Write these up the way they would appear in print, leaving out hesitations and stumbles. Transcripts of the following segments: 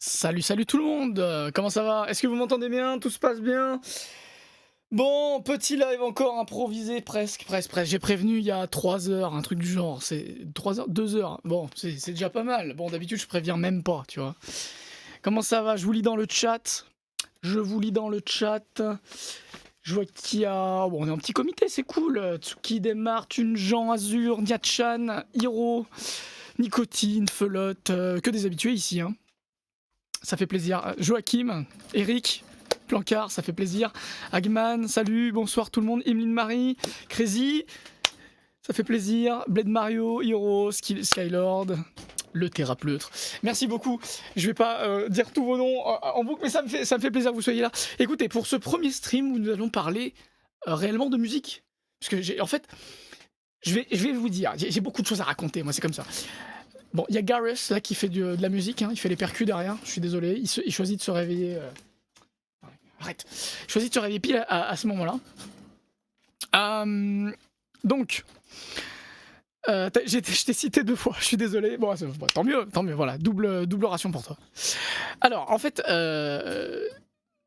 Salut, salut tout le monde, comment ça va? Est-ce que vous m'entendez bien? Tout se passe bien? Bon, petit live encore improvisé, presque. J'ai prévenu il y a 3 heures, un truc du genre. C'est 3 heures, 2 heures. Bon, c'est déjà pas mal. Bon, d'habitude, je préviens même pas, tu vois. Comment ça va? Je vous lis dans le chat. Je vous lis dans le chat. Je vois qu'il y a. Bon, on est en petit comité, c'est cool. Tsuki, Demar, Tunjan, Azur, Niachan, Hiro, Nicotine, Felotte. Que des habitués ici, hein. Ça fait plaisir. Joachim, Eric, Plancard, ça fait plaisir. Agman, salut, bonsoir tout le monde. Emeline Marie, Crazy, ça fait plaisir. Blade Mario, Hiro, Skylord, le thérapeute. Merci beaucoup. Je vais pas dire tous vos noms en boucle, mais ça me fait plaisir que vous soyez là. Écoutez, pour ce premier stream où nous allons parler réellement de musique, parce que en fait, je vais vous dire, j'ai beaucoup de choses à raconter, moi c'est comme ça. Bon, il y a Gareth là qui fait de la musique, hein, il fait les percus derrière, je suis désolé, il choisit de se réveiller. Arrête! Il choisit de se réveiller pile à ce moment-là. Donc, je t'ai cité 2 fois, je suis désolé. Bon, tant mieux, voilà, double ration pour toi. Alors, en fait, je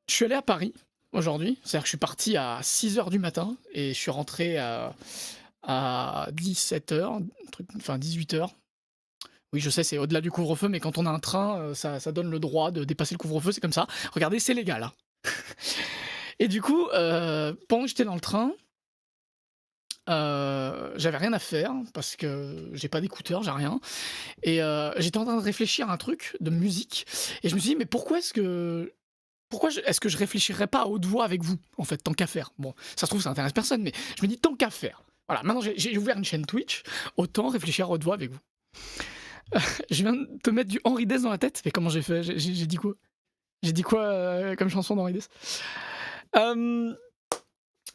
suis allé à Paris aujourd'hui, c'est-à-dire que je suis parti à 6h du matin et je suis rentré à 17h, enfin 18h. Oui, je sais, c'est au-delà du couvre-feu, mais quand on a un train, ça donne le droit de dépasser le couvre-feu, c'est comme ça. Regardez, c'est légal, hein. Et du coup, pendant que j'étais dans le train, j'avais rien à faire parce que j'ai pas d'écouteurs, j'ai rien. Et j'étais en train de réfléchir à un truc de musique. Et je me suis dit, mais est-ce que je réfléchirais pas à haute voix avec vous, en fait, tant qu'à faire? Bon, ça se trouve, ça intéresse personne, mais je me dis, tant qu'à faire. Voilà, maintenant j'ai ouvert une chaîne Twitch, autant réfléchir à haute voix avec vous. Je viens de te mettre du Henri Dess dans la tête, mais comment j'ai fait? J'ai dit quoi? J'ai dit quoi comme chanson d'Henri Dess?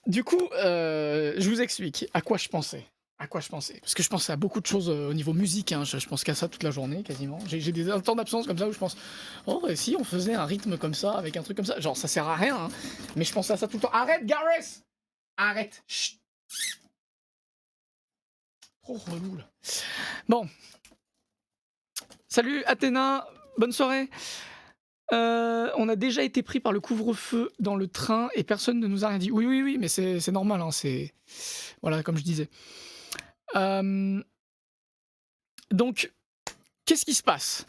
Du coup, je vous explique à quoi je pensais. À quoi je pensais. Parce que je pensais à beaucoup de choses au niveau musique, hein. Je pense qu'à ça toute la journée, quasiment. J'ai des temps d'absence comme ça où je pense, oh, et si on faisait un rythme comme ça, avec un truc comme ça. Genre, ça sert à rien, hein. Mais je pensais à ça tout le temps. Arrête, Gareth! Arrête! Chut. Trop relou, là. Bon. Salut, Athéna. Bonne soirée. On a déjà été pris par le couvre-feu dans le train et personne ne nous a rien dit. Oui, mais c'est normal, hein, c'est... Voilà, comme je disais. Donc, qu'est-ce qui se passe?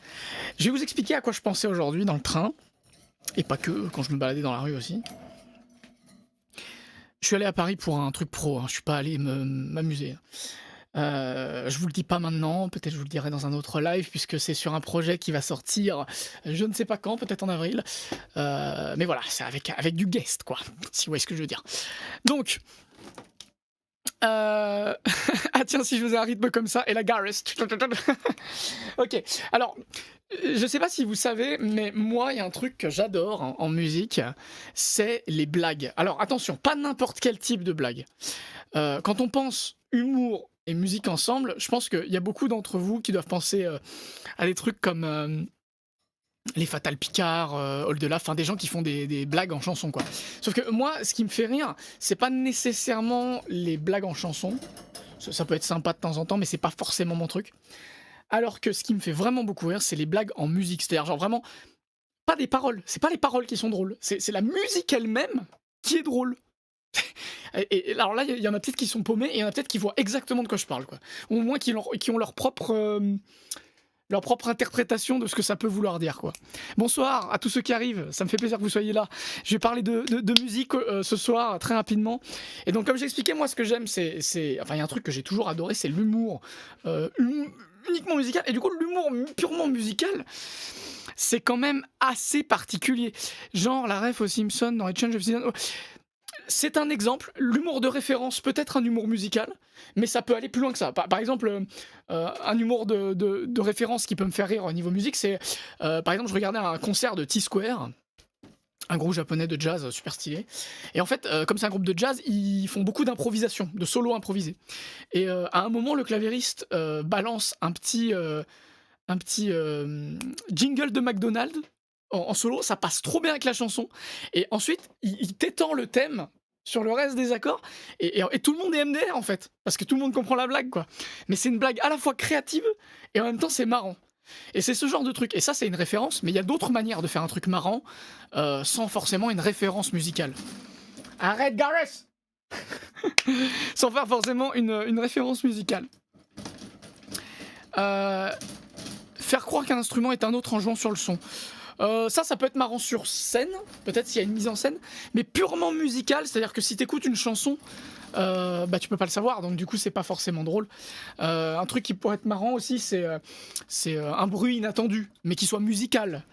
Je vais vous expliquer à quoi je pensais aujourd'hui dans le train, et pas que, quand je me baladais dans la rue aussi. Je suis allé à Paris pour un truc pro, hein, je suis pas allé m'amuser. Je vous le dis pas maintenant, peut-être je vous le dirai dans un autre live, puisque c'est sur un projet qui va sortir, je ne sais pas quand, peut-être en avril. Mais voilà, c'est avec du guest, quoi, si vous voyez ce que je veux dire. Donc, ah tiens, si je faisais un rythme comme ça, et la Gareth. Ok, alors, je sais pas si vous savez, mais moi, il y a un truc que j'adore en musique, c'est les blagues. Alors attention, pas n'importe quel type de blague. Quand on pense humour et musique ensemble, je pense qu'il y a beaucoup d'entre vous qui doivent penser à des trucs comme les Fatal Picard, Au-delà, enfin des gens qui font des blagues en chanson, quoi. Sauf que moi, ce qui me fait rire, c'est pas nécessairement les blagues en chanson. Ça peut être sympa de temps en temps, mais c'est pas forcément mon truc. Alors que ce qui me fait vraiment beaucoup rire, c'est les blagues en musique. C'est-à-dire, genre vraiment, pas des paroles. C'est pas les paroles qui sont drôles. C'est la musique elle-même qui est drôle. Et alors là, il y en a peut-être qui sont paumés et il y en a peut-être qui voient exactement de quoi je parle, quoi. Ou au moins qui ont leur propre interprétation de ce que ça peut vouloir dire, quoi. Bonsoir à tous ceux qui arrivent, ça me fait plaisir que vous soyez là. Je vais parler de musique ce soir, très rapidement. Et donc, comme j'expliquais, moi, ce que j'aime, enfin, il y a un truc que j'ai toujours adoré, c'est l'humour uniquement musical. Et du coup, l'humour purement musical, c'est quand même assez particulier. Genre la ref aux Simpsons dans les Change of Season. C'est un exemple, l'humour de référence peut être un humour musical, mais ça peut aller plus loin que ça. Par exemple, un humour de référence qui peut me faire rire au niveau musique, c'est par exemple, je regardais un concert de T-Square, un groupe japonais de jazz super stylé. Et en fait, comme c'est un groupe de jazz, ils font beaucoup d'improvisation, de solo improvisés. Et à un moment, le claviériste balance un petit jingle de McDonald's en solo, ça passe trop bien avec la chanson. Et ensuite, il t'étend le thème sur le reste des accords, et tout le monde est MDR en fait, parce que tout le monde comprend la blague, quoi. Mais c'est une blague à la fois créative et en même temps c'est marrant. Et c'est ce genre de truc. Et ça, c'est une référence, mais il y a d'autres manières de faire un truc marrant sans forcément une référence musicale. Arrête, Gareth. Sans faire forcément une référence musicale. Faire croire qu'un instrument est un autre en jouant sur le son. Ça peut être marrant sur scène, peut-être s'il y a une mise en scène, mais purement musical, c'est-à-dire que si t'écoutes une chanson, tu peux pas le savoir, donc du coup c'est pas forcément drôle. Un truc qui pourrait être marrant aussi, c'est un bruit inattendu, mais qui soit musical.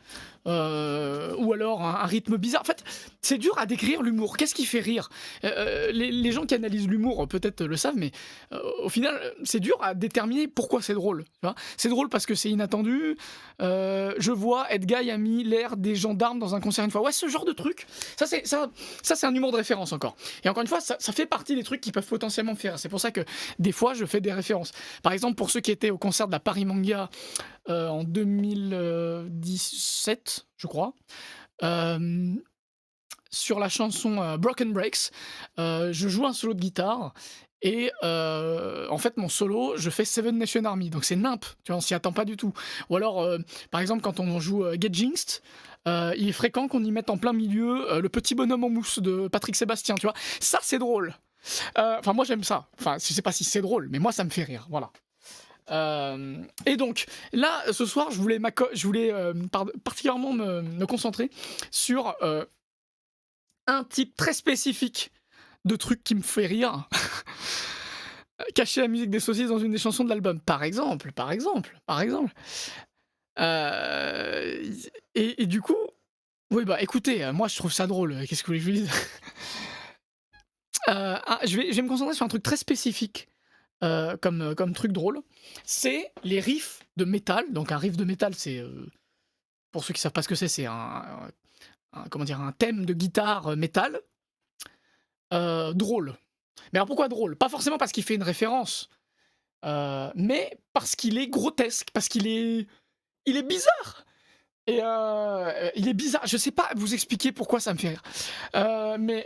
Ou alors un rythme bizarre. En fait, c'est dur à décrire l'humour. Qu'est-ce qui fait rire? Les gens qui analysent l'humour peut-être le savent, mais au final, c'est dur à déterminer pourquoi c'est drôle. C'est drôle parce que c'est inattendu. Je vois Edguy a mis l'air des gendarmes dans un concert une fois. Ouais, ce genre de truc. Ça c'est un humour de référence encore. Et encore une fois, ça fait partie des trucs qui peuvent potentiellement me faire rire. C'est pour ça que des fois, je fais des références. Par exemple, pour ceux qui étaient au concert de la Paris Manga en 2017, je crois, sur la chanson Broken Breaks, je joue un solo de guitare et en fait mon solo, je fais Seven Nation Army, donc c'est nimp, tu vois, on s'y attend pas du tout. Ou alors par exemple quand on joue Get Jinxed, il est fréquent qu'on y mette en plein milieu le petit bonhomme en mousse de Patrick Sébastien, tu vois, ça c'est drôle. Enfin moi j'aime ça, enfin je sais pas si c'est drôle, mais moi ça me fait rire, voilà. Et donc là ce soir je voulais particulièrement me concentrer sur un type très spécifique de truc qui me fait rire. Cacher la musique des saucisses dans une des chansons de l'album, par exemple. Et du coup, oui bah écoutez, moi je trouve ça drôle, qu'est-ce que vous voulez que je vous dise? Je vais me concentrer sur un truc très spécifique comme truc drôle, c'est les riffs de métal. Donc un riff de métal, c'est, pour ceux qui savent pas ce que c'est un thème de guitare métal drôle. Mais alors pourquoi drôle? Pas forcément parce qu'il fait une référence, mais parce qu'il est grotesque, parce qu'il est bizarre. Et il est bizarre, je sais pas vous expliquer pourquoi ça me fait rire. Mais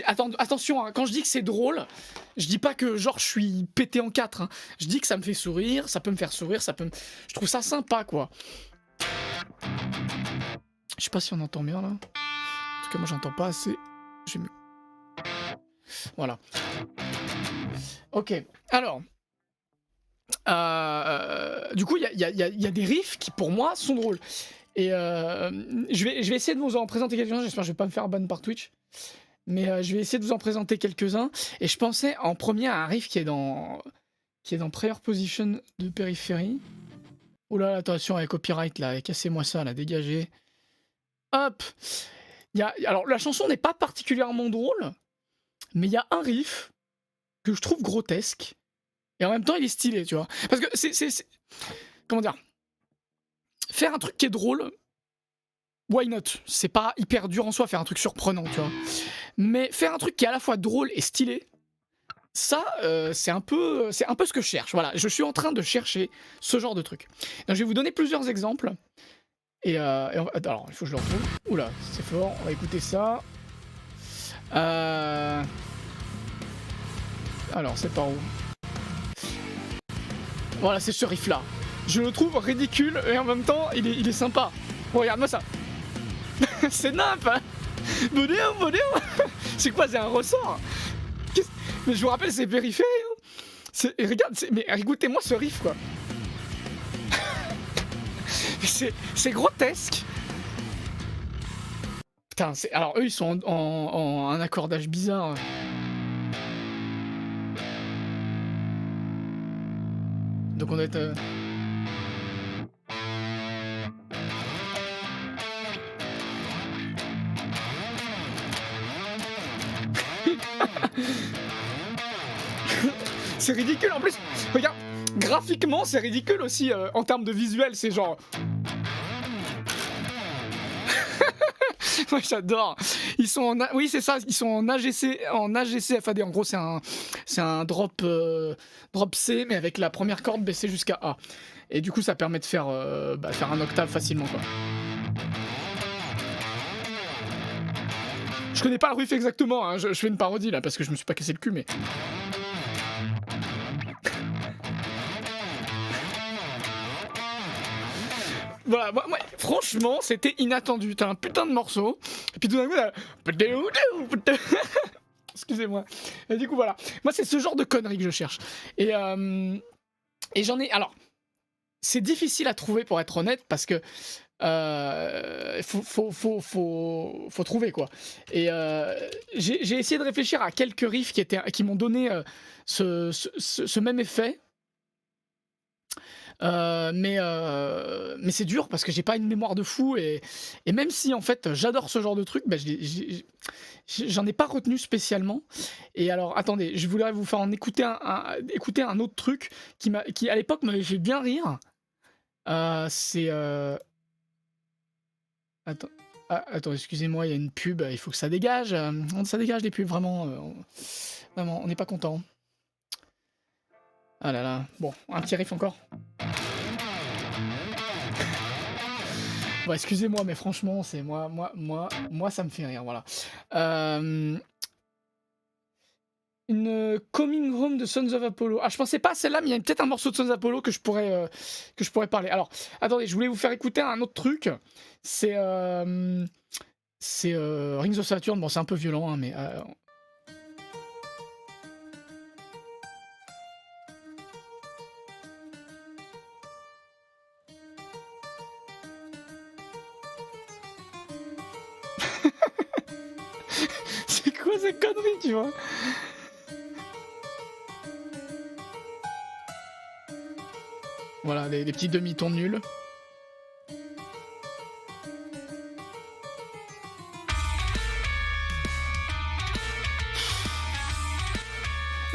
attention, hein, quand je dis que c'est drôle, je dis pas que genre je suis pété en quatre. Hein. Je dis que ça me fait sourire, ça peut me faire sourire, je trouve ça sympa quoi. Je sais pas si on entend bien là. En tout cas moi j'entends pas assez. Je vais me... Voilà. Ok, alors... du coup, il y a des riffs qui, pour moi, sont drôles. Et je vais essayer de vous en présenter quelques-uns. J'espère que je vais pas me faire ban par Twitch. Mais je vais essayer de vous en présenter quelques-uns. Et je pensais en premier à un riff qui est dans Prayer Position de Periphery. Oula, attention avec copyright là, cassez-moi ça là, dégagez. Hop. Alors la chanson n'est pas particulièrement drôle, mais il y a un riff que je trouve grotesque. Et en même temps, il est stylé, tu vois. Parce que c'est... Comment dire? Faire un truc qui est drôle, why not? C'est pas hyper dur en soi, faire un truc surprenant, tu vois. Mais faire un truc qui est à la fois drôle et stylé, ça, c'est un peu ce que je cherche. Voilà, je suis en train de chercher ce genre de truc. Donc, je vais vous donner plusieurs exemples. Alors, il faut que je le retrouve. Oula, c'est fort. On va écouter ça. Alors, c'est par où? Voilà, c'est ce riff là. Je le trouve ridicule et en même temps il est sympa. Oh, regarde-moi ça. C'est nimp hein. C'est quoi, c'est un ressort? Mais je vous rappelle, c'est Périphérie. Hein. Regarde, mais écoutez-moi ce riff quoi. C'est grotesque. Putain, alors eux ils sont en un accordage bizarre. Donc on doit être... C'est ridicule en plus. Regarde, graphiquement c'est ridicule aussi en termes de visuel, c'est genre... Moi j'adore. Ils sont en oui c'est ça, ils sont en AGC FAD. En gros c'est un drop C mais avec la première corde baissée jusqu'à A. Et du coup ça permet de faire un octave facilement quoi. Je connais pas le riff exactement, hein. Je fais une parodie là parce que je me suis pas cassé le cul mais... Voilà, franchement, c'était inattendu. T'as un putain de morceau, et puis tout d'un coup, t'as... Excusez-moi. Et du coup, voilà. Moi, c'est ce genre de conneries que je cherche. Et j'en ai... Alors, c'est difficile à trouver, pour être honnête, parce que faut trouver, quoi. Et j'ai essayé de réfléchir à quelques riffs qui m'ont donné ce même effet. Mais c'est dur parce que j'ai pas une mémoire de fou, et même si en fait j'adore ce genre de truc, bah, j'en ai pas retenu spécialement. Et alors attendez, je voudrais vous faire en écouter écouter un autre truc qui à l'époque m'avait fait bien rire. C'est attends, attends, excusez-moi, il y a une pub, il faut que ça dégage. Ça dégage les pubs, vraiment, vraiment, on n'est pas content. Ah là là, bon, un petit riff encore. Bon, excusez-moi, mais franchement, c'est moi, ça me fait rire, voilà. Une Coming Home de Sons of Apollo. Ah, je pensais pas à celle-là, mais il y a peut-être un morceau de Sons of Apollo que je pourrais parler. Alors, attendez, je voulais vous faire écouter un autre truc. C'est Rings of Saturn. Bon, c'est un peu violent, hein, mais c'est quoi cette connerie, tu vois? Voilà, les petits demi-tons nuls.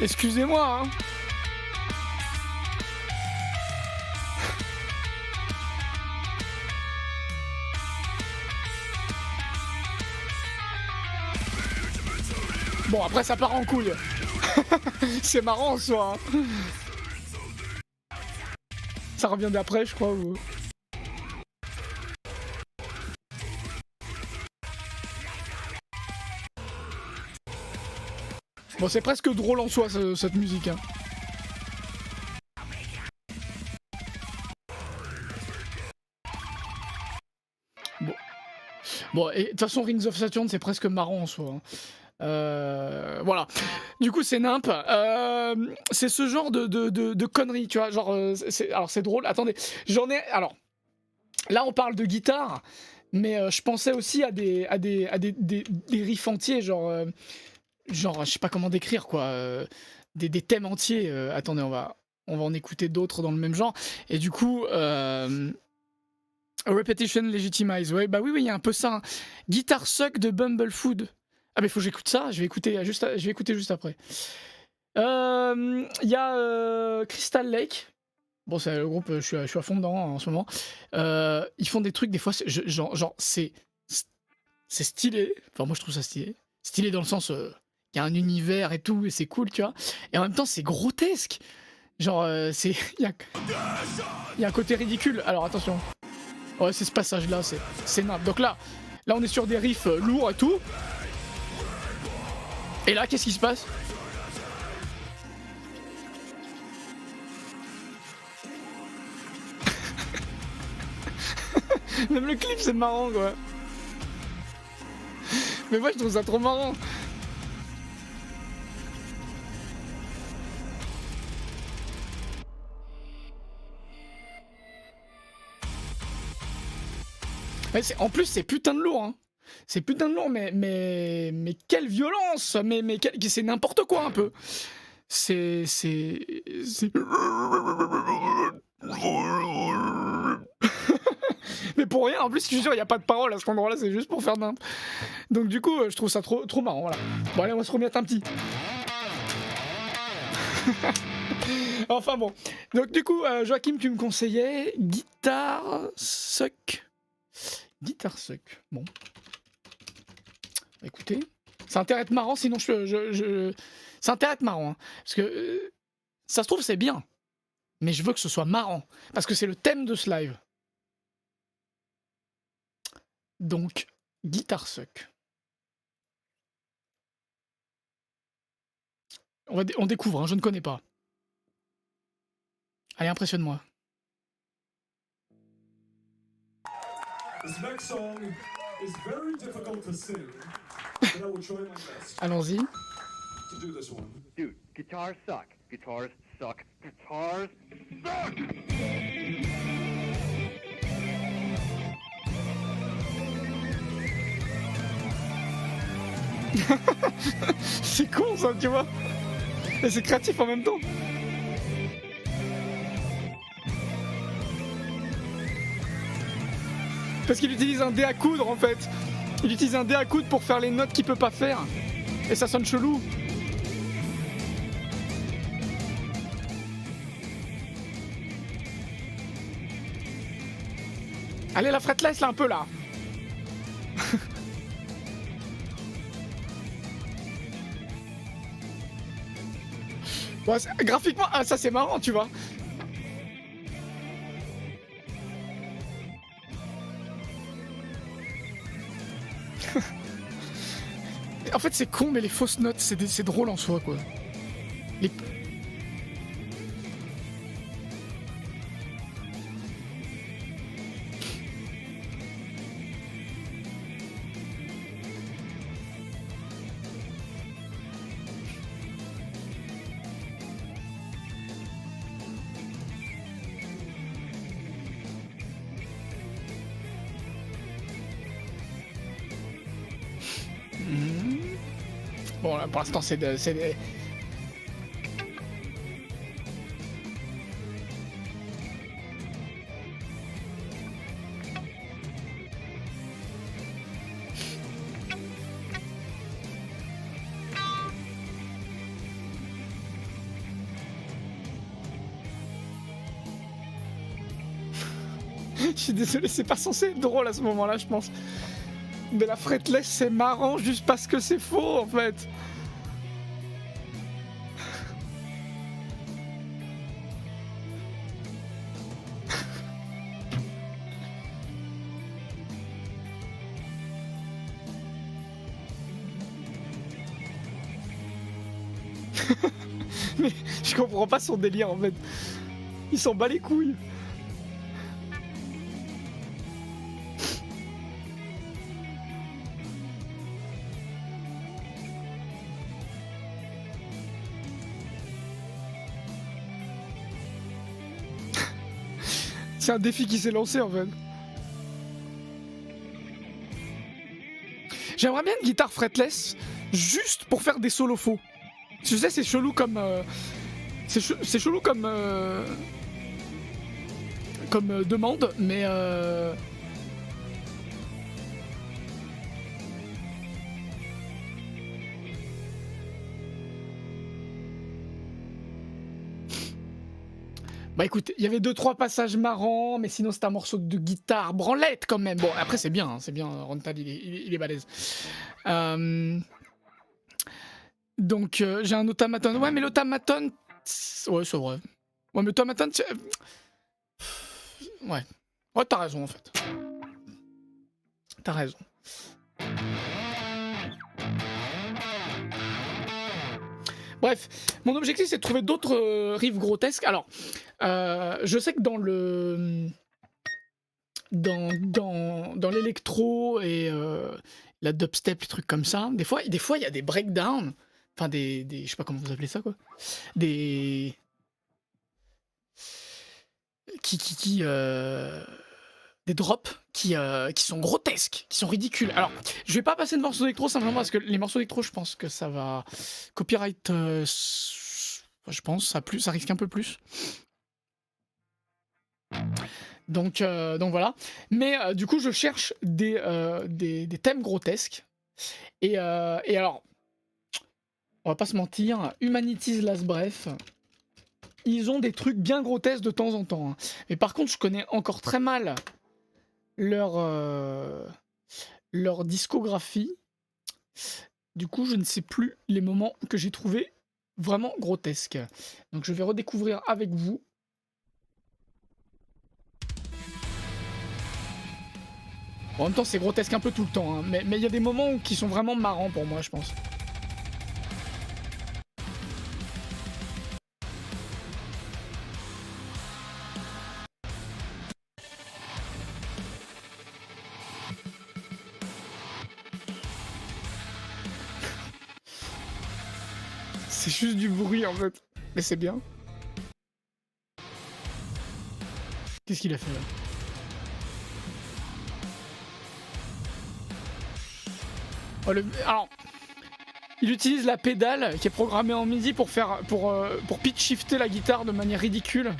Excusez-moi, hein. Bon, après, ça part en couille. C'est marrant en soi, hein. Ça revient d'après, je crois. Ou... Bon, c'est presque drôle en soi, cette musique, hein. Bon, et de toute façon, Rings of Saturn, c'est presque marrant en soi, hein. Voilà. Du coup, c'est nimp. C'est ce genre de conneries, tu vois. Genre, alors c'est drôle. Attendez, j'en ai. Alors, là, on parle de guitare, mais je pensais aussi à des riffs entiers, genre, je sais pas comment décrire, quoi. Des thèmes entiers. Attendez, on va en écouter d'autres dans le même genre. Et du coup, Repetition Legitimize. Ouais, bah oui, il y a un peu ça, hein. Guitar Suck de Bumblefoot. Ah mais faut que j'écoute ça, je vais écouter juste après. Il y a Crystal Lake. Bon, c'est le groupe, je suis à fond dedans, hein, en ce moment. Ils font des trucs, des fois, genre c'est stylé. Enfin, moi, je trouve ça stylé. Stylé dans le sens, il y a un univers et tout, et c'est cool, tu vois. Et en même temps, c'est grotesque. Genre, il y a un côté ridicule. Alors, attention. Ouais, c'est ce passage-là, c'est nappe. Donc là, on est sur des riffs lourds et tout. Et là, qu'est-ce qui se passe? Même le clip, c'est marrant, quoi. Mais moi, je trouve ça trop marrant. Ouais, en plus, c'est putain de lourd, hein. C'est putain de lourd, mais quelle violence! Mais c'est n'importe quoi, un peu. C'est... Mais pour rien, en plus, je suis sûr, il n'y a pas de parole à cet endroit-là, c'est juste pour faire nimp. Donc du coup, je trouve ça trop marrant, voilà. Bon, allez, on va se remettre un petit. Enfin bon. Donc du coup, Joachim, tu me conseillais Guitar Suck. Guitar Suck, bon. Écoutez, ça a intérêt à être marrant, sinon ça a intérêt à être marrant, hein. Parce que ça se trouve, c'est bien. Mais je veux que ce soit marrant. Parce que c'est le thème de ce live. Donc, Guitar Suck. On découvre, hein, je ne connais pas. Allez, impressionne-moi. Allons-y. Dude, guitars suck. Guitars suck. Guitars suck! C'est con ça, tu vois. Et c'est créatif en même temps. Parce qu'il utilise un dé à coudre en fait. Il utilise un dé à coudre pour faire les notes qu'il peut pas faire. Et ça sonne chelou. Allez, la fretless là un peu là. Bon, graphiquement, ah, ça c'est marrant, tu vois. En fait, c'est con, mais les fausses notes, c'est drôle en soi, quoi. Les... Bon, là, pour l'instant, c'est des... Je suis désolé, c'est pas censé être drôle à ce moment-là, je pense. Mais la fretless, c'est marrant juste parce que c'est faux, en fait. Mais je comprends pas son délire, en fait. Il s'en bat les couilles. C'est un défi qui s'est lancé en fait. J'aimerais bien une guitare fretless juste pour faire des solos faux. Tu sais, c'est chelou comme... c'est chelou comme... comme demande, mais... Bah écoute, il y avait 2-3 passages marrants, mais sinon c'est un morceau de guitare branlette quand même. Bon, après c'est bien, Rontal il est balèze. Donc j'ai un automaton. Ouais, mais l'automaton... Ouais, c'est vrai. Ouais, mais l'automaton... Ouais. Ouais, t'as raison en fait. T'as raison. Bref, mon objectif c'est de trouver d'autres riffs grotesques. Alors, je sais que dans le... Dans l'électro et la dubstep, les trucs comme ça, des fois il y a des breakdowns. Enfin, des... Je sais pas comment vous appelez ça, quoi. Des... Des drops qui sont grotesques, qui sont ridicules. Alors, je vais pas passer de morceaux d'électro simplement parce que les morceaux d'électro, je pense que ça va... Copyright, je pense, ça risque un peu plus. Donc voilà. Mais du coup, je cherche des thèmes grotesques. Et alors, on va pas se mentir, Humanity's Last Breath, ils ont des trucs bien grotesques de temps en temps. Hein. Mais par contre, je connais encore très mal leur discographie. Du coup, je ne sais plus les moments que j'ai trouvés vraiment grotesques. Donc je vais redécouvrir avec vous. En même temps, c'est grotesque un peu tout le temps, hein. Mais il y a des moments qui sont vraiment marrants pour moi, je pense. C'est juste du bruit en fait. Mais c'est bien. Qu'est-ce qu'il a fait là? Oh, alors, il utilise la pédale qui est programmée en MIDI pour pitch shifter la guitare de manière ridicule.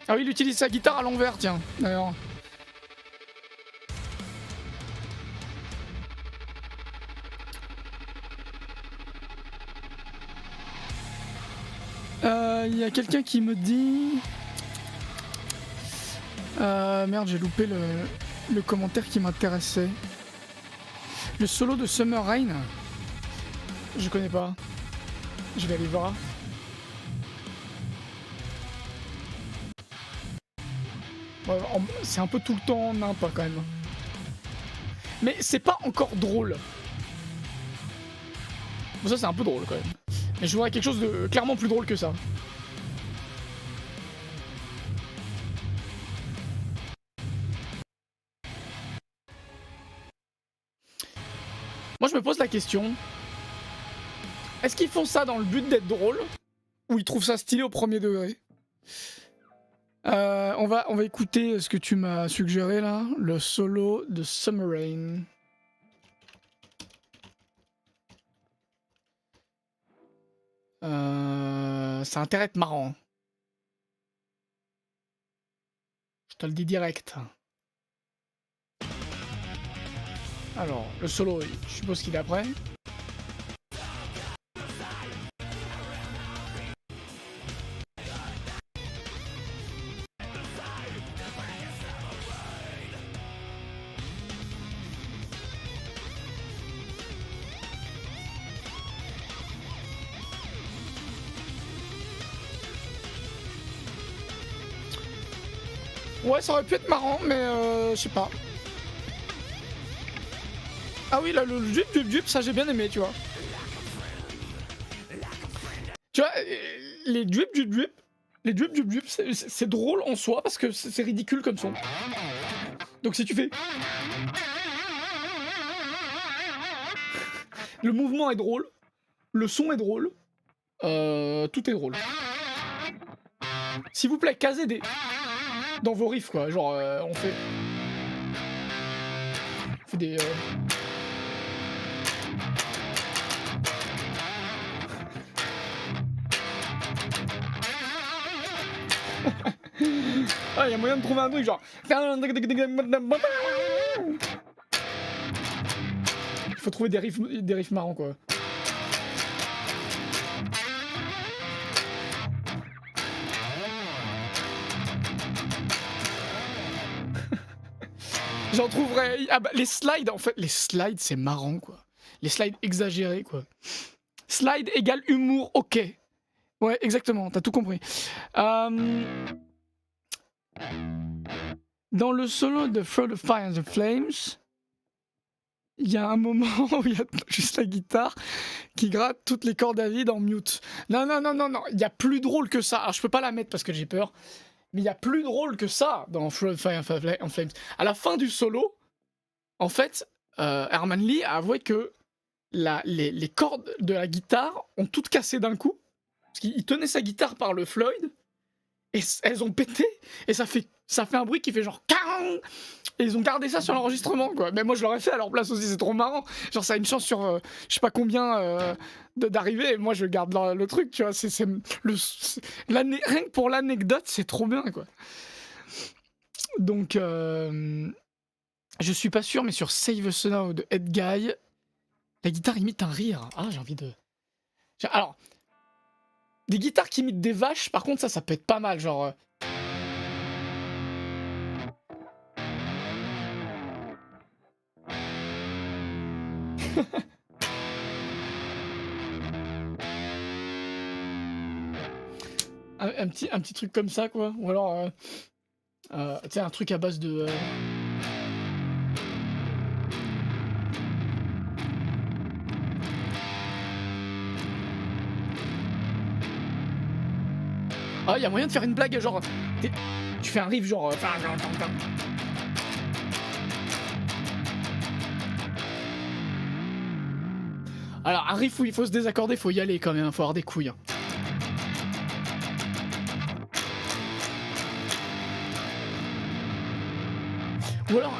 Ah oui, il utilise sa guitare à l'envers, tiens, d'ailleurs. Il y a quelqu'un qui me dit... merde, j'ai loupé le commentaire qui m'intéressait. Le solo de Summer Rain, je connais pas. Je vais aller voir. Ouais, c'est un peu tout le temps nimp quand même. Mais c'est pas encore drôle. Bon, ça c'est un peu drôle quand même. Mais je voudrais quelque chose de clairement plus drôle que ça. Moi je me pose la question. Est-ce qu'ils font ça dans le but d'être drôle? Ou ils trouvent ça stylé au premier degré? On va écouter ce que tu m'as suggéré là. Le solo de Summer Rain. Ça a intérêt à être marrant. Je te le dis direct. Alors, le solo, je suppose qu'il est après. Ouais, ça aurait pu être marrant, mais je sais pas. Ah oui, là, le dup, ça j'ai bien aimé, tu vois. Tu vois, les dup, c'est drôle en soi parce que c'est ridicule comme son. Donc si tu fais... Le mouvement est drôle, le son est drôle, tout est drôle. S'il vous plaît, casez des... dans vos riffs, quoi. Genre, on fait des... Ah, y a moyen de trouver un truc genre... Il faut trouver des riffs marrants, quoi. J'en trouverais... Ah bah, les slides, en fait, les slides, c'est marrant, quoi. Les slides exagérés, quoi. Slide égale humour, ok. Ouais, exactement, t'as tout compris. Dans le solo de Through the Fire and the Flames, il y a un moment où il y a juste la guitare qui gratte toutes les cordes à vide en mute. Non, il y a plus drôle que ça. Alors je peux pas la mettre parce que j'ai peur, mais il y a plus drôle que ça dans Through the Fire and Flames. À la fin du solo, en fait, Herman Lee a avoué que les cordes de la guitare ont toutes cassé d'un coup, parce qu'il tenait sa guitare par le Floyd, et elles ont pété, et ça fait un bruit qui fait genre KANG! Et ils ont gardé ça sur l'enregistrement, quoi. Mais moi je l'aurais fait à leur place aussi, c'est trop marrant. Genre ça a une chance sur je sais pas combien d'arriver, et moi je garde le truc, tu vois. Rien que pour l'anecdote, c'est trop bien, quoi. Donc je suis pas sûr, mais sur Save Us Now de Ed Guy, la guitare imite un rire. Ah, j'ai envie de... Alors, des guitares qui imitent des vaches, par contre, ça peut être pas mal, genre... un petit truc comme ça, quoi. Ou alors, tu sais, un truc à base de... Ah, y a moyen de faire une blague, genre... Tu fais un riff, genre... Alors, un riff où il faut se désaccorder, faut y aller quand même, faut avoir des couilles. Hein. Ou alors...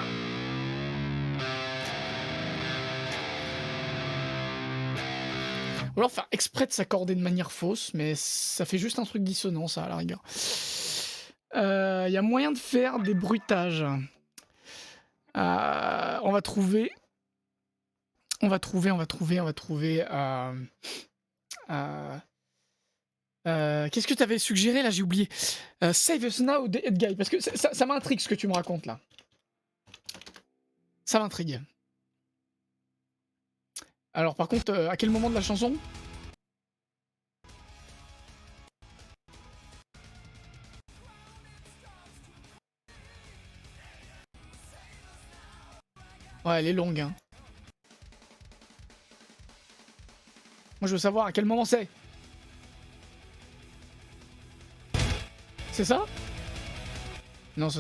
Ou alors faire exprès de s'accorder de manière fausse, mais ça fait juste un truc dissonant, ça, à la rigueur. Il y a moyen de faire des bruitages. On va trouver... Qu'est-ce que tu avais suggéré là? J'ai oublié. Save Us Now de Ed Guy. Parce que ça m'intrigue ce que tu me racontes là. Ça m'intrigue. Alors par contre, à quel moment de la chanson? Ouais, elle est longue. Hein. Moi je veux savoir à quel moment c'est. C'est ça? Non, ça...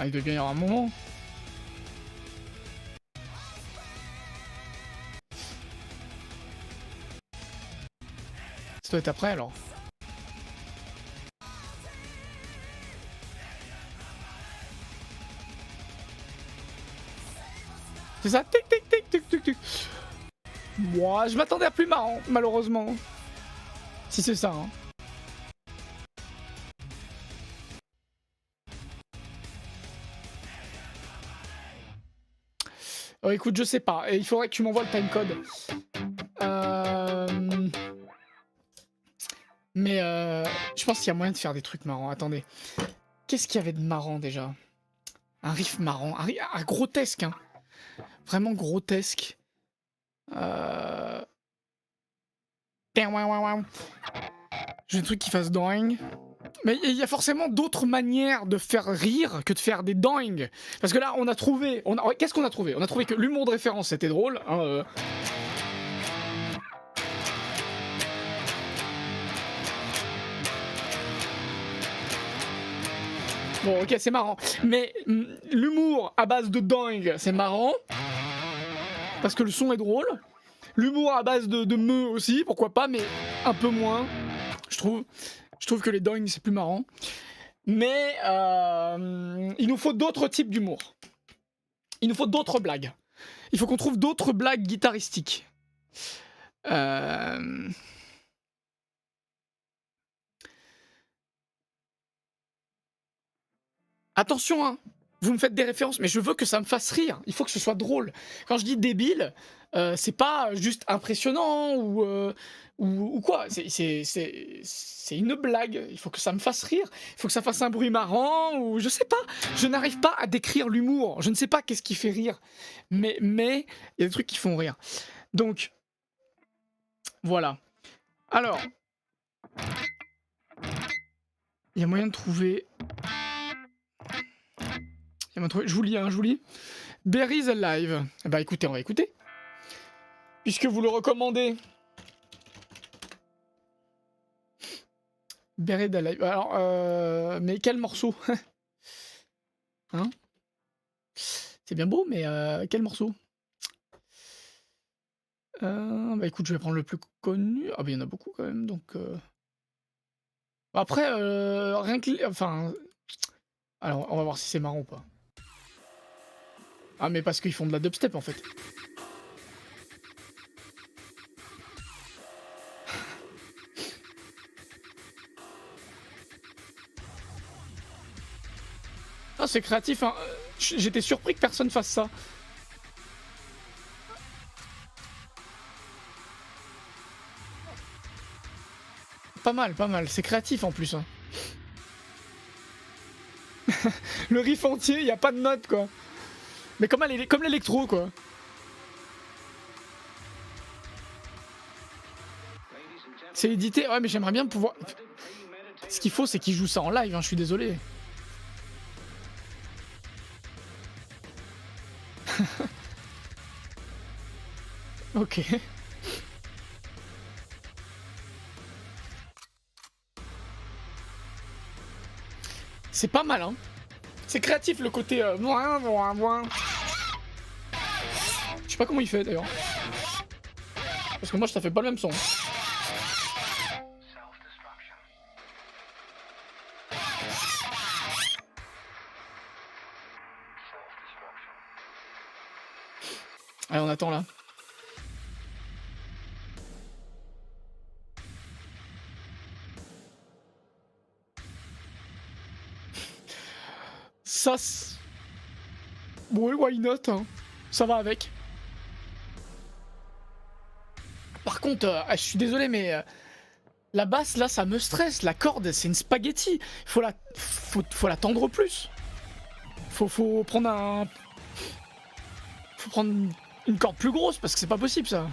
Ah, il doit bien y avoir un moment. Ça doit être après alors. C'est ça? Tic tic tic tic tic tic. Moi, je m'attendais à plus marrant, malheureusement. Si c'est ça, hein. Oh, écoute, je sais pas. Il faudrait que tu m'envoies le timecode. Mais je pense qu'il y a moyen de faire des trucs marrants. Attendez. Qu'est-ce qu'il y avait de marrant déjà? Un riff marrant. Un grotesque, hein. Vraiment grotesque. J'ai un truc qui fasse doing. Mais il y a forcément d'autres manières de faire rire que de faire des doing. Parce que là, on a trouvé... Qu'est-ce qu'on a trouvé? On a trouvé que l'humour de référence, c'était drôle. Hein, Bon, ok, c'est marrant. Mais l'humour à base de doing, c'est marrant. Parce que le son est drôle. L'humour à base de me aussi, pourquoi pas, mais un peu moins, je trouve. Je trouve que les doing, c'est plus marrant. Mais il nous faut d'autres types d'humour. Il nous faut d'autres blagues. Il faut qu'on trouve d'autres blagues guitaristiques. Attention, hein. Vous me faites des références, mais je veux que ça me fasse rire. Il faut que ce soit drôle. Quand je dis débile, c'est pas juste impressionnant ou quoi. C'est une blague. Il faut que ça me fasse rire. Il faut que ça fasse un bruit marrant ou je sais pas. Je n'arrive pas à décrire l'humour. Je ne sais pas qu'est-ce qui fait rire. Mais il y a des trucs qui font rire. Donc, voilà. Alors, il y a moyen de trouver... Je vous lis, hein, je vous lis. Berry's Alive. Eh bah écoutez, on va écouter. Puisque vous le recommandez. Berry's Alive. Alors, mais quel morceau? Hein? C'est bien beau, mais quel morceau? Bah écoute, je vais prendre le plus connu. Ah bah il y en a beaucoup quand même, donc... Après, rien que... Enfin... Alors, on va voir si c'est marrant ou pas. Ah mais parce qu'ils font de la dubstep en fait. Ah c'est créatif hein. J'étais surpris que personne fasse ça. Pas mal, c'est créatif en plus. Hein. Le riff entier, y a pas de notes quoi. Mais comme l'électro quoi. C'est édité, ouais mais j'aimerais bien pouvoir... Ce qu'il faut c'est qu'ils jouent ça en live, hein, je suis désolé. Ok. C'est pas mal, hein. C'est créatif le côté... Je sais pas comment il fait d'ailleurs. Parce que moi ça fait pas le même son. Allez, on attend là. Ça... Ouais, why not, hein. Ça va avec. Par contre, je suis désolé, mais la basse, là, ça me stresse. La corde, c'est une spaghetti. Faut la tendre plus. Faut prendre un... Faut prendre une corde plus grosse, parce que c'est pas possible, ça.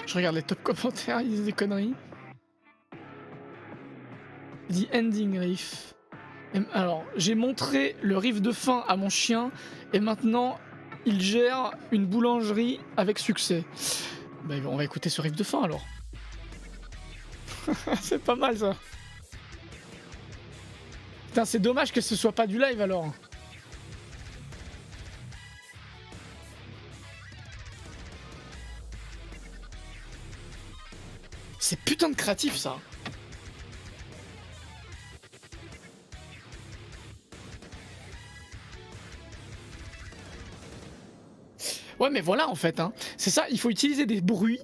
Je regarde les top commentaires, ils disent des conneries. The ending riff. Alors, j'ai montré le riff de fin à mon chien et maintenant il gère une boulangerie avec succès. Bah, on va écouter ce riff de fin alors. C'est pas mal ça. Putain, c'est dommage que ce soit pas du live alors. C'est putain de créatif ça. Ouais mais voilà en fait, hein. C'est ça, il faut utiliser des bruits,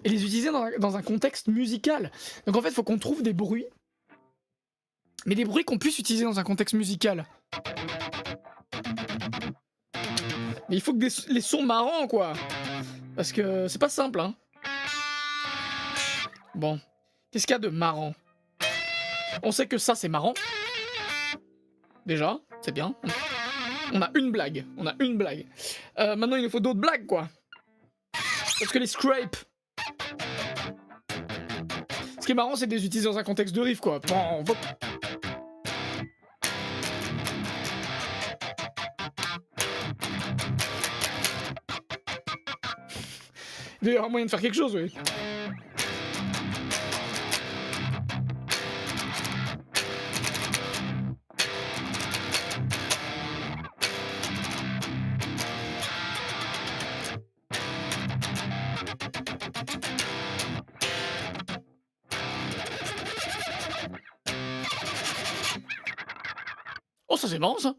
et les utiliser dans un contexte musical. Donc en fait il faut qu'on trouve des bruits, mais des bruits qu'on puisse utiliser dans un contexte musical. Mais il faut que les sons marrants quoi. Parce que c'est pas simple hein. Bon, qu'est-ce qu'il y a de marrant? On sait que ça c'est marrant. Déjà, c'est bien. On a une blague. Maintenant il nous faut d'autres blagues quoi. Parce que les scrapes. Ce qui est marrant c'est de les utiliser dans un contexte de riff quoi. Bon, il y aura moyen de faire quelque chose, oui. Oh, ça c'est marrant ça.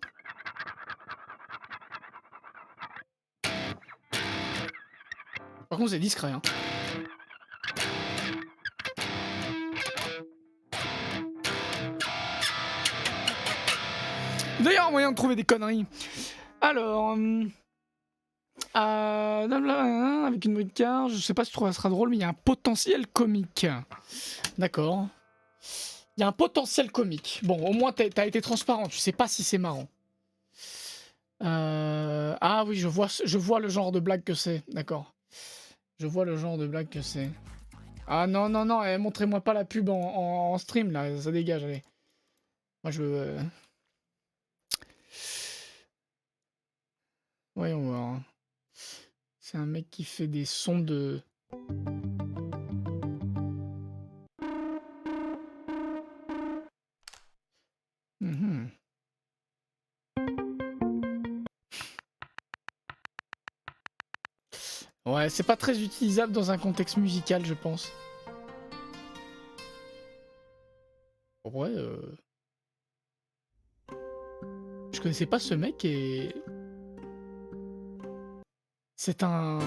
Par contre, c'est discret, hein. D'ailleurs, moyen de trouver des conneries. Alors, avec une brique-carte, je sais pas si je trouve ça sera drôle, mais il y a un potentiel comique. D'accord. Il y a un potentiel comique. Bon, au moins t'as été transparent, tu sais pas si c'est marrant. Ah oui, je vois le genre de blague que c'est, d'accord. Je vois le genre de blague que c'est. Ah non, non, non, montrez-moi pas la pub en stream, là, ça dégage, allez. Moi, je veux... Voyons voir. C'est un mec qui fait des sons de... Mhm. Ouais, c'est pas très utilisable dans un contexte musical, je pense. Ouais, je connaissais pas ce mec et... C'est un...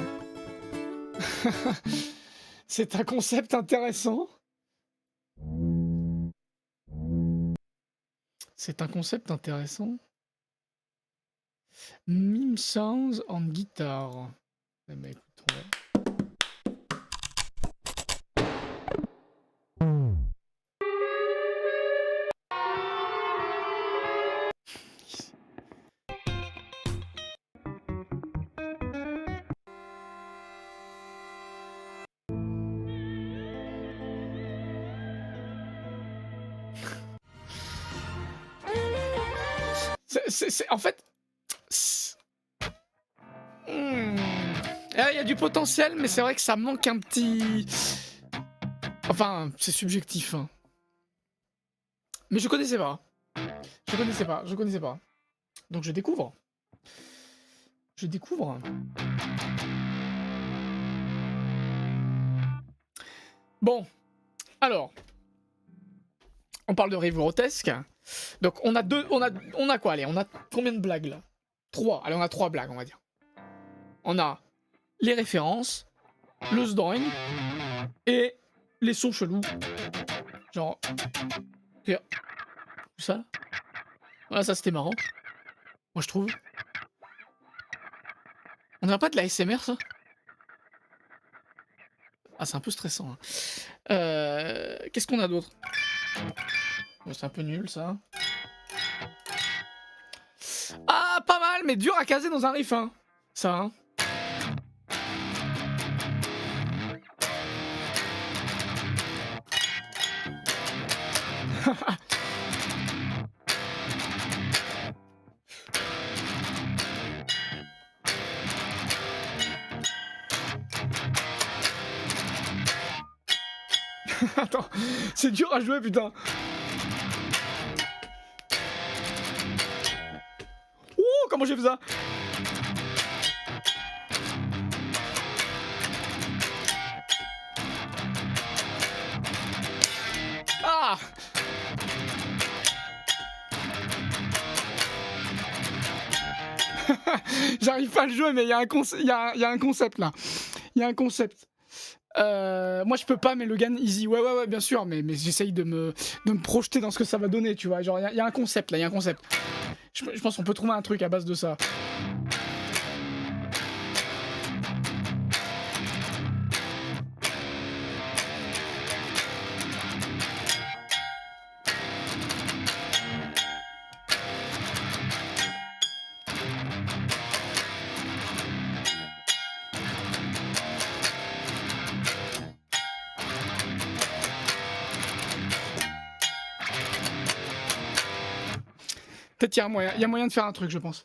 C'est un concept intéressant. C'est un concept intéressant. Meme sounds en guitare. Eh ben, écoute, En fait... Il y a du potentiel, mais c'est vrai que ça manque un petit... Enfin, c'est subjectif. Hein. Mais je connaissais pas. Je connaissais pas. Donc je découvre. Bon, alors, on parle de rive grotesque. Donc on a quoi? Allez, on a combien de blagues là? 3. Allez, on a 3 blagues, on va dire. On a les références, le sdrawing et les sons chelous. Genre, tout ça. Voilà, ça c'était marrant. Moi je trouve. On dirait pas de la SMR ça? Ah, c'est un peu stressant. Hein. Qu'est-ce qu'on a d'autre? Bon, c'est un peu nul ça. Ah, pas mal, mais dur à caser dans un riff, hein. Ça, hein. Attends, c'est dur à jouer, putain. Ouh, comment j'ai fait ça? Ah. J'arrive pas à le jouer, mais il y a un concept là. Il y a un concept. Moi je peux pas, mais Logan easy. Ouais, bien sûr, mais j'essaye de me projeter dans ce que ça va donner, tu vois. Genre, il y a un concept là, il y a un concept. Je pense qu'on peut trouver un truc à base de ça. Peut-être qu'il y a moyen de faire un truc, je pense.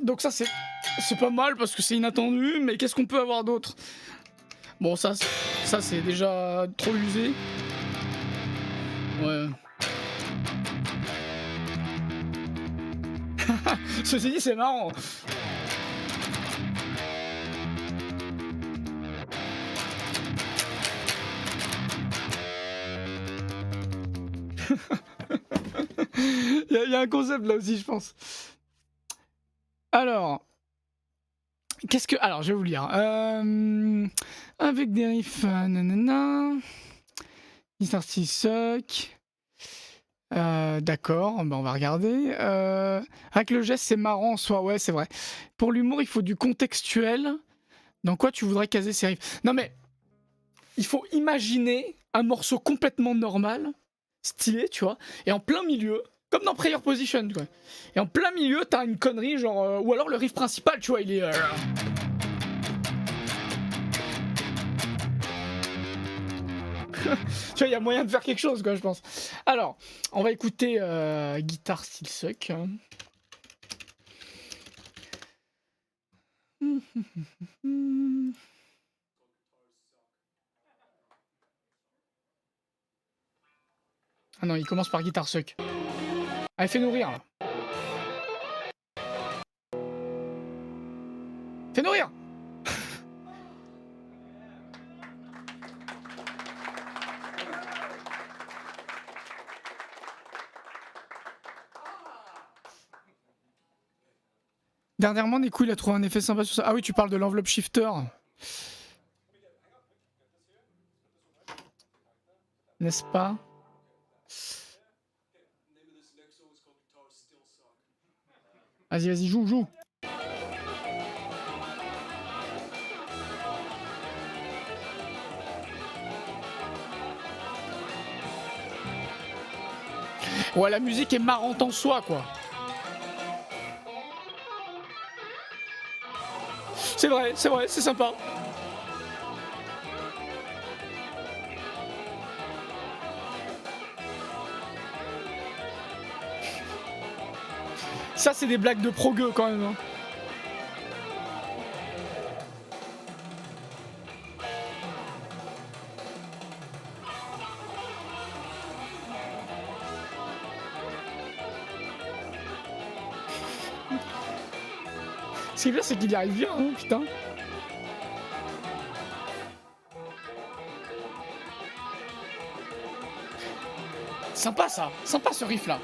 Donc ça, c'est pas mal parce que c'est inattendu, mais qu'est-ce qu'on peut avoir d'autre? Bon, ça c'est déjà trop usé. Ouais. Ceci dit, c'est marrant. Il y a un concept là aussi, je pense. Alors, qu'est-ce que... Alors, je vais vous lire. Avec des riffs... nanana... Mr. Steel Suck... D'accord, ben on va regarder. Avec le geste, c'est marrant en soi, ouais, c'est vrai. Pour l'humour, il faut du contextuel. Dans quoi tu voudrais caser ces riffs? Non mais, il faut imaginer un morceau complètement normal, stylé, tu vois, et en plein milieu, comme dans Prayer Position, quoi. Et en plein milieu, t'as une connerie, genre... ou alors le riff principal, tu vois, il est... Tu vois, il y a moyen de faire quelque chose, quoi, je pense. Alors, on va écouter Guitar Still Suck. Ah non, il commence par Guitar Suck. Allez, fais-nous rire, là. Fais-nous rire. Dernièrement, Nico, il a trouvé un effet sympa sur ça. Ah oui, tu parles de l'enveloppe shifter. N'est-ce pas? Vas-y, joue. Ouais, la musique est marrante en soi, quoi. C'est vrai, c'est sympa. Ça, c'est des blagues de progueux quand même. Hein. Ce qui est bien, c'est qu'il y arrive bien, hein, putain. Sympa ça, sympa ce riff là.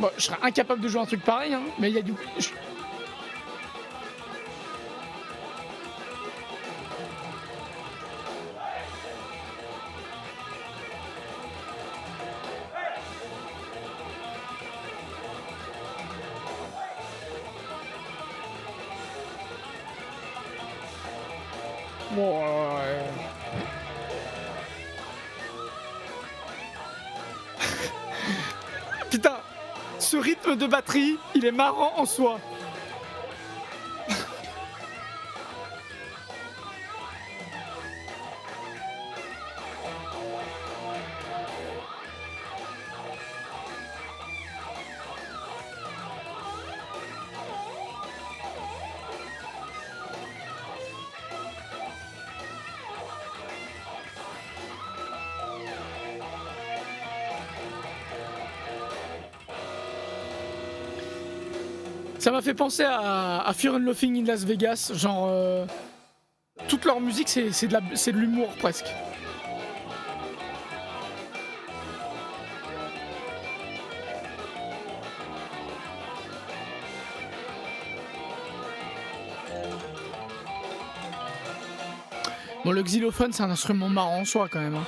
Bon, je serais incapable de jouer un truc pareil, hein, mais il y a du... Bon, putain, ce rythme de batterie, il est marrant en soi. Ça m'a fait penser à Fear and Loathing in Las Vegas, genre toute leur musique c'est de l'humour presque. Bon, le xylophone c'est un instrument marrant en soi quand même. Hein.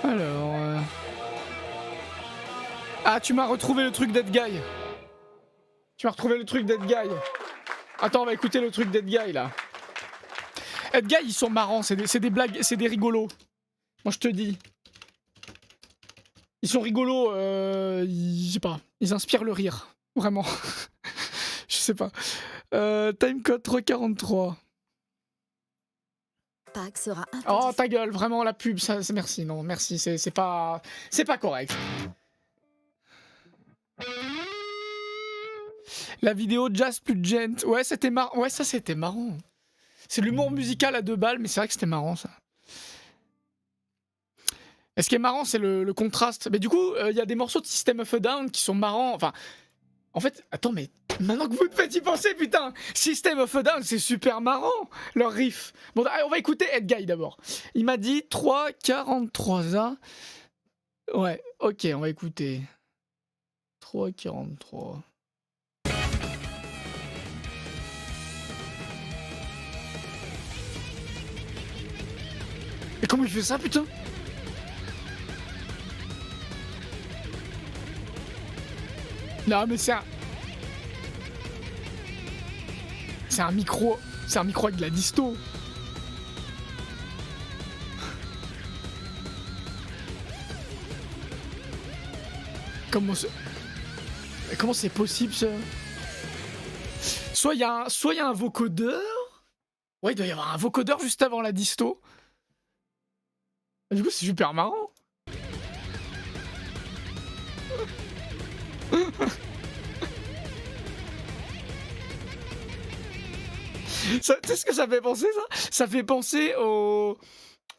Alors... Ah, tu m'as retrouvé le truc Dead Guy. Tu m'as retrouvé le truc Dead Guy. Attends, on va écouter le truc Dead Guy là. Dead Guy, ils sont marrants, c'est des blagues, c'est des rigolos. Moi je te dis. Ils sont rigolos, je sais pas, ils inspirent le rire. Vraiment. Je sais pas. Timecode 343. Pâques sera un peu Oh ta gueule, vraiment la pub, ça, merci, non, merci, c'est pas correct. La vidéo Jazz plus gent, ouais c'était marrant, ouais ça c'était marrant. C'est l'humour musical à 2 balles, mais c'est vrai que c'était marrant ça. Et ce qui est marrant c'est le contraste, mais du coup il y a des morceaux de System of a Down qui sont marrants, enfin... En fait, attends, mais maintenant que vous me faites y penser, putain, System of a Down, c'est super marrant, leur riff. Bon, on va écouter Ed Guy d'abord. Il m'a dit 3,43 A. Ouais, ok, on va écouter. 3,43. Et comment il fait ça, putain? Non mais c'est un micro avec de la disto. Comment c'est possible ça? Soit il y a un vocodeur. Ouais, il doit y avoir un vocodeur juste avant la disto. Du coup, c'est super marrant. Tu sais ce que ça fait penser, ça? Ça fait penser aux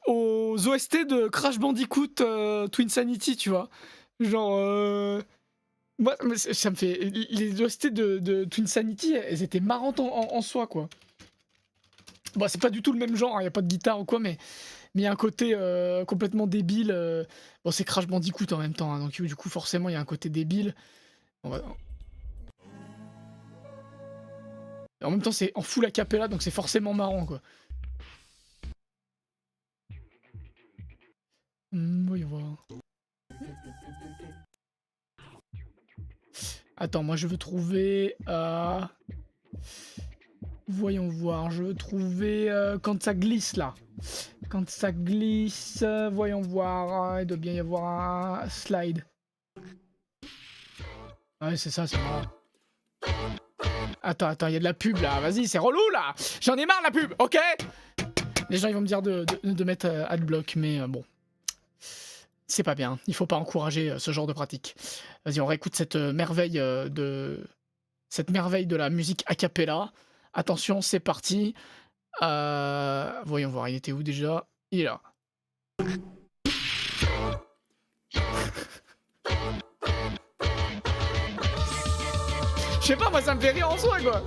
OST de Crash Bandicoot Twinsanity, tu vois. Genre... Moi, ça me fait... Les OST de Twinsanity, elles étaient marrantes en soi, quoi. Bon, c'est pas du tout le même genre, y a pas de guitare ou quoi, mais il y a un côté complètement débile. Bon, c'est Crash Bandicoot en même temps, hein, donc du coup, forcément, il y a un côté débile. En même temps, c'est en full a cappella, donc c'est forcément marrant, quoi. Voyons voir. Attends, moi je veux trouver... Voyons voir, je veux trouver quand ça glisse là. Quand ça glisse, voyons voir, il doit bien y avoir un slide. Ouais, c'est ça, c'est marrant. Attends, il y a de la pub là, vas-y, c'est relou là. J'en ai marre la pub, ok? Les gens ils vont me dire de mettre adblock, mais bon. C'est pas bien, il faut pas encourager ce genre de pratique. Vas-y, on réécoute cette merveille de la musique a cappella. Attention, c'est parti. Voyons voir, il était où déjà? Il est là. Je sais pas, moi ça me fait rire en soi quoi.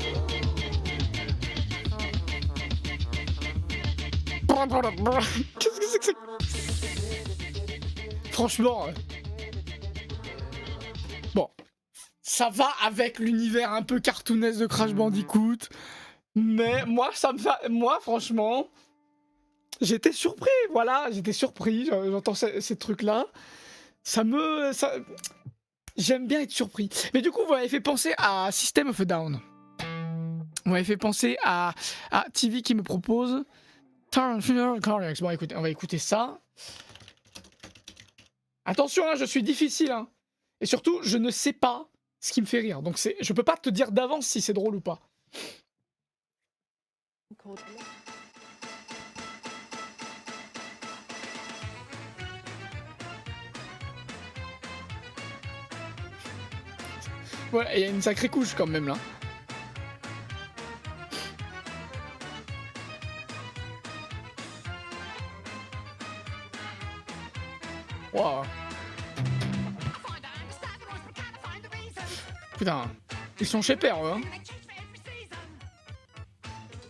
Qu'est-ce que c'est que ça? Franchement. Bon. Ça va avec l'univers un peu cartoonesque de Crash Bandicoot. Mais moi, moi franchement, j'étais surpris. Voilà, j'étais surpris. J'entends ces trucs-là. J'aime bien être surpris. Mais du coup, vous m'avez fait penser à System of a Down. Vous m'avez fait penser à TV qui me propose Turn Funeral Cortex. Bon, écoutez, on va écouter ça. Attention, hein, je suis difficile. Hein. Et surtout, je ne sais pas ce qui me fait rire. Donc, je peux pas te dire d'avance si c'est drôle ou pas. Ouais, il y a une sacrée couche quand même là. Wow. Putain, ils sont chez père, eux. Hein.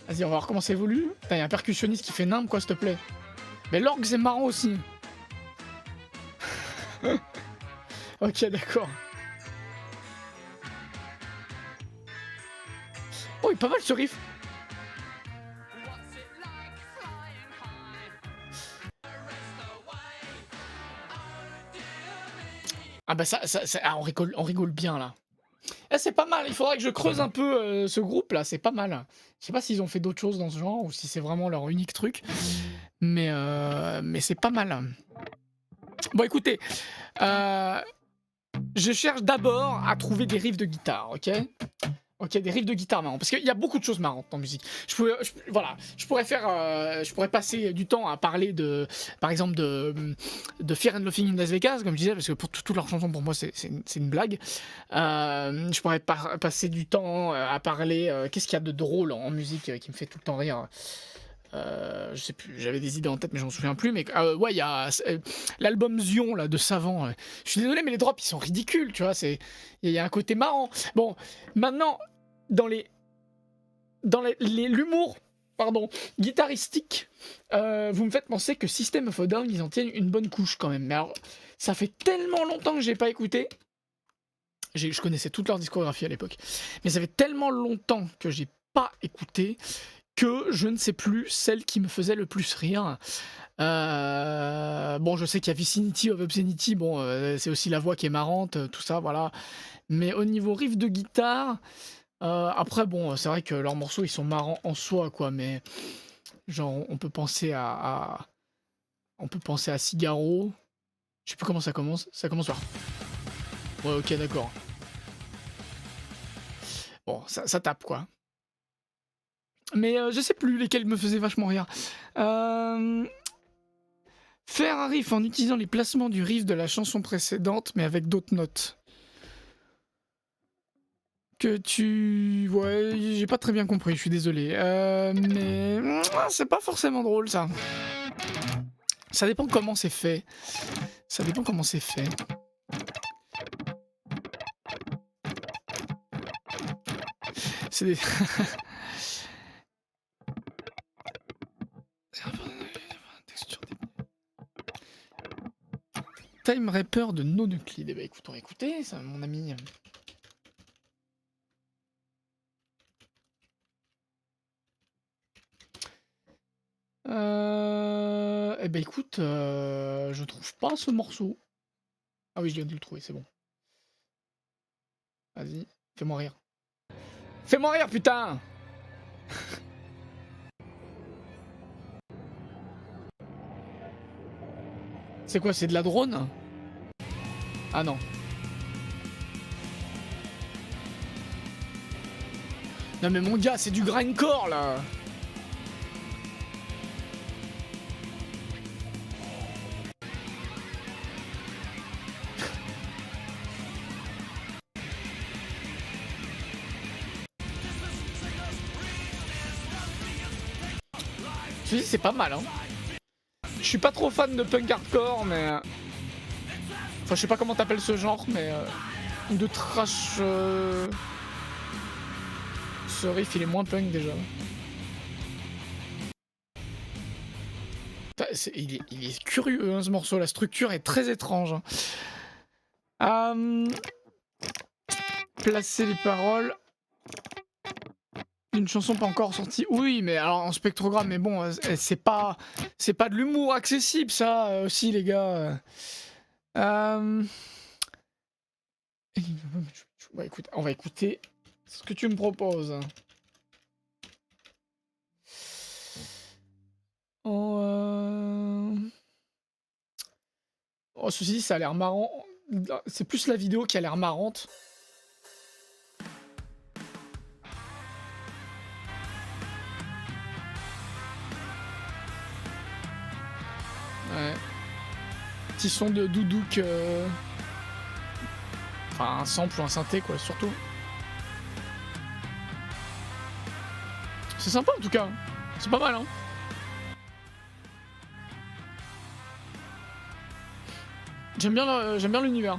Vas-y, on va voir comment ça évolue. Putain, il y a un percussionniste qui fait nimble, quoi, s'il te plaît. Mais l'orgue, c'est marrant aussi. Ok, d'accord. Oh, il est pas mal ce riff. Ah bah on rigole bien là. Eh, c'est pas mal, il faudrait que je creuse un peu ce groupe là, c'est pas mal. Je sais pas s'ils ont fait d'autres choses dans ce genre ou si c'est vraiment leur unique truc. Mais c'est pas mal. Bon écoutez, je cherche d'abord à trouver des riffs de guitare, ok? Ok, des riffs de guitare marrants, parce qu'il y a beaucoup de choses marrantes en musique. Je pourrais passer du temps à parler par exemple, de Fear and Loathing in Las Vegas, comme je disais, parce que pour toutes leurs chansons, pour moi, c'est une blague. Je pourrais passer du temps à parler, qu'est-ce qu'il y a de drôle en musique qui me fait tout le temps rire. Je sais plus, j'avais des idées en tête mais j'en souviens plus, mais ouais, il y a l'album Zion là de Savant. Je suis désolé mais les drops ils sont ridicules, tu vois, il y a un côté marrant. Bon, maintenant dans l'humour guitaristique, vous me faites penser que System of a Down ils en tiennent une bonne couche quand même. Mais alors ça fait tellement longtemps que j'ai pas écouté. Je connaissais toute leur discographie à l'époque, mais ça fait tellement longtemps que j'ai pas écouté que je ne sais plus celle qui me faisait le plus rire. Bon, je sais qu'il y a Vicinity of Obscenity, bon, c'est aussi la voix qui est marrante, tout ça, voilà. Mais au niveau riff de guitare, après, bon, c'est vrai que leurs morceaux, ils sont marrants en soi, quoi, mais genre, on peut penser à Cigaro. Je sais plus comment ça commence. Ça commence par... Ouais, ok, d'accord. Bon, ça tape, quoi. Mais je sais plus lesquels me faisaient vachement rire. Faire un riff en utilisant les placements du riff de la chanson précédente, mais avec d'autres notes. Que tu... Ouais, j'ai pas très bien compris, je suis désolé. Mais... c'est pas forcément drôle, ça. Ça dépend comment c'est fait. Ça dépend comment c'est fait. C'est des... Time Rapper de No Nuclide. Eh ben écoute, on va écouter, ça, mon ami. Eh ben écoute, je trouve pas ce morceau. Ah oui, je viens de le trouver, c'est bon. Vas-y, fais-moi rire. Fais-moi rire, putain! C'est quoi, c'est de la drone? Ah non. Non mais mon gars, c'est du grindcore là. Je dis c'est pas mal hein. Je suis pas trop fan de punk hardcore mais... Enfin je sais pas comment t'appelles ce genre mais... De trash... Ce riff il est moins punk déjà. Il est curieux hein, ce morceau, la structure est très étrange. Placer les paroles. Une chanson pas encore sortie. Oui, mais alors en spectrogramme, mais bon, c'est pas de l'humour accessible, ça aussi, les gars. Écoute, on va écouter ce que tu me proposes. Oh, ceci dit, ça a l'air marrant. C'est plus la vidéo qui a l'air marrante. Ouais. Petit son de doudouk. Enfin, un sample ou un synthé, quoi, surtout. C'est sympa, en tout cas. C'est pas mal, hein. J'aime bien l'univers.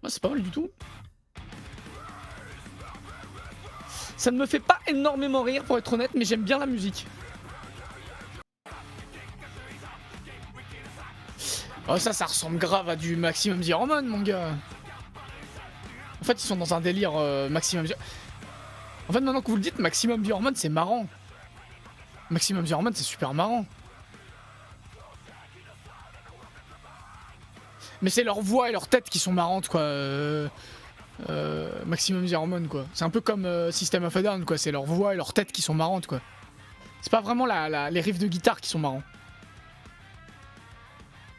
C'est pas mal du tout. Ça ne me fait pas énormément rire pour être honnête, mais j'aime bien la musique. Oh ça ressemble grave à du Maximum The Hormone mon gars. En fait ils sont dans un délire Maximum The... En fait maintenant que vous le dites, Maximum The Hormone c'est marrant. Maximum The Hormone c'est super marrant. Mais c'est leur voix et leur tête qui sont marrantes quoi. Maximum The Hormone quoi. C'est un peu comme System of a Down quoi. C'est leur voix et leur tête qui sont marrantes quoi. C'est pas vraiment les riffs de guitare qui sont marrants.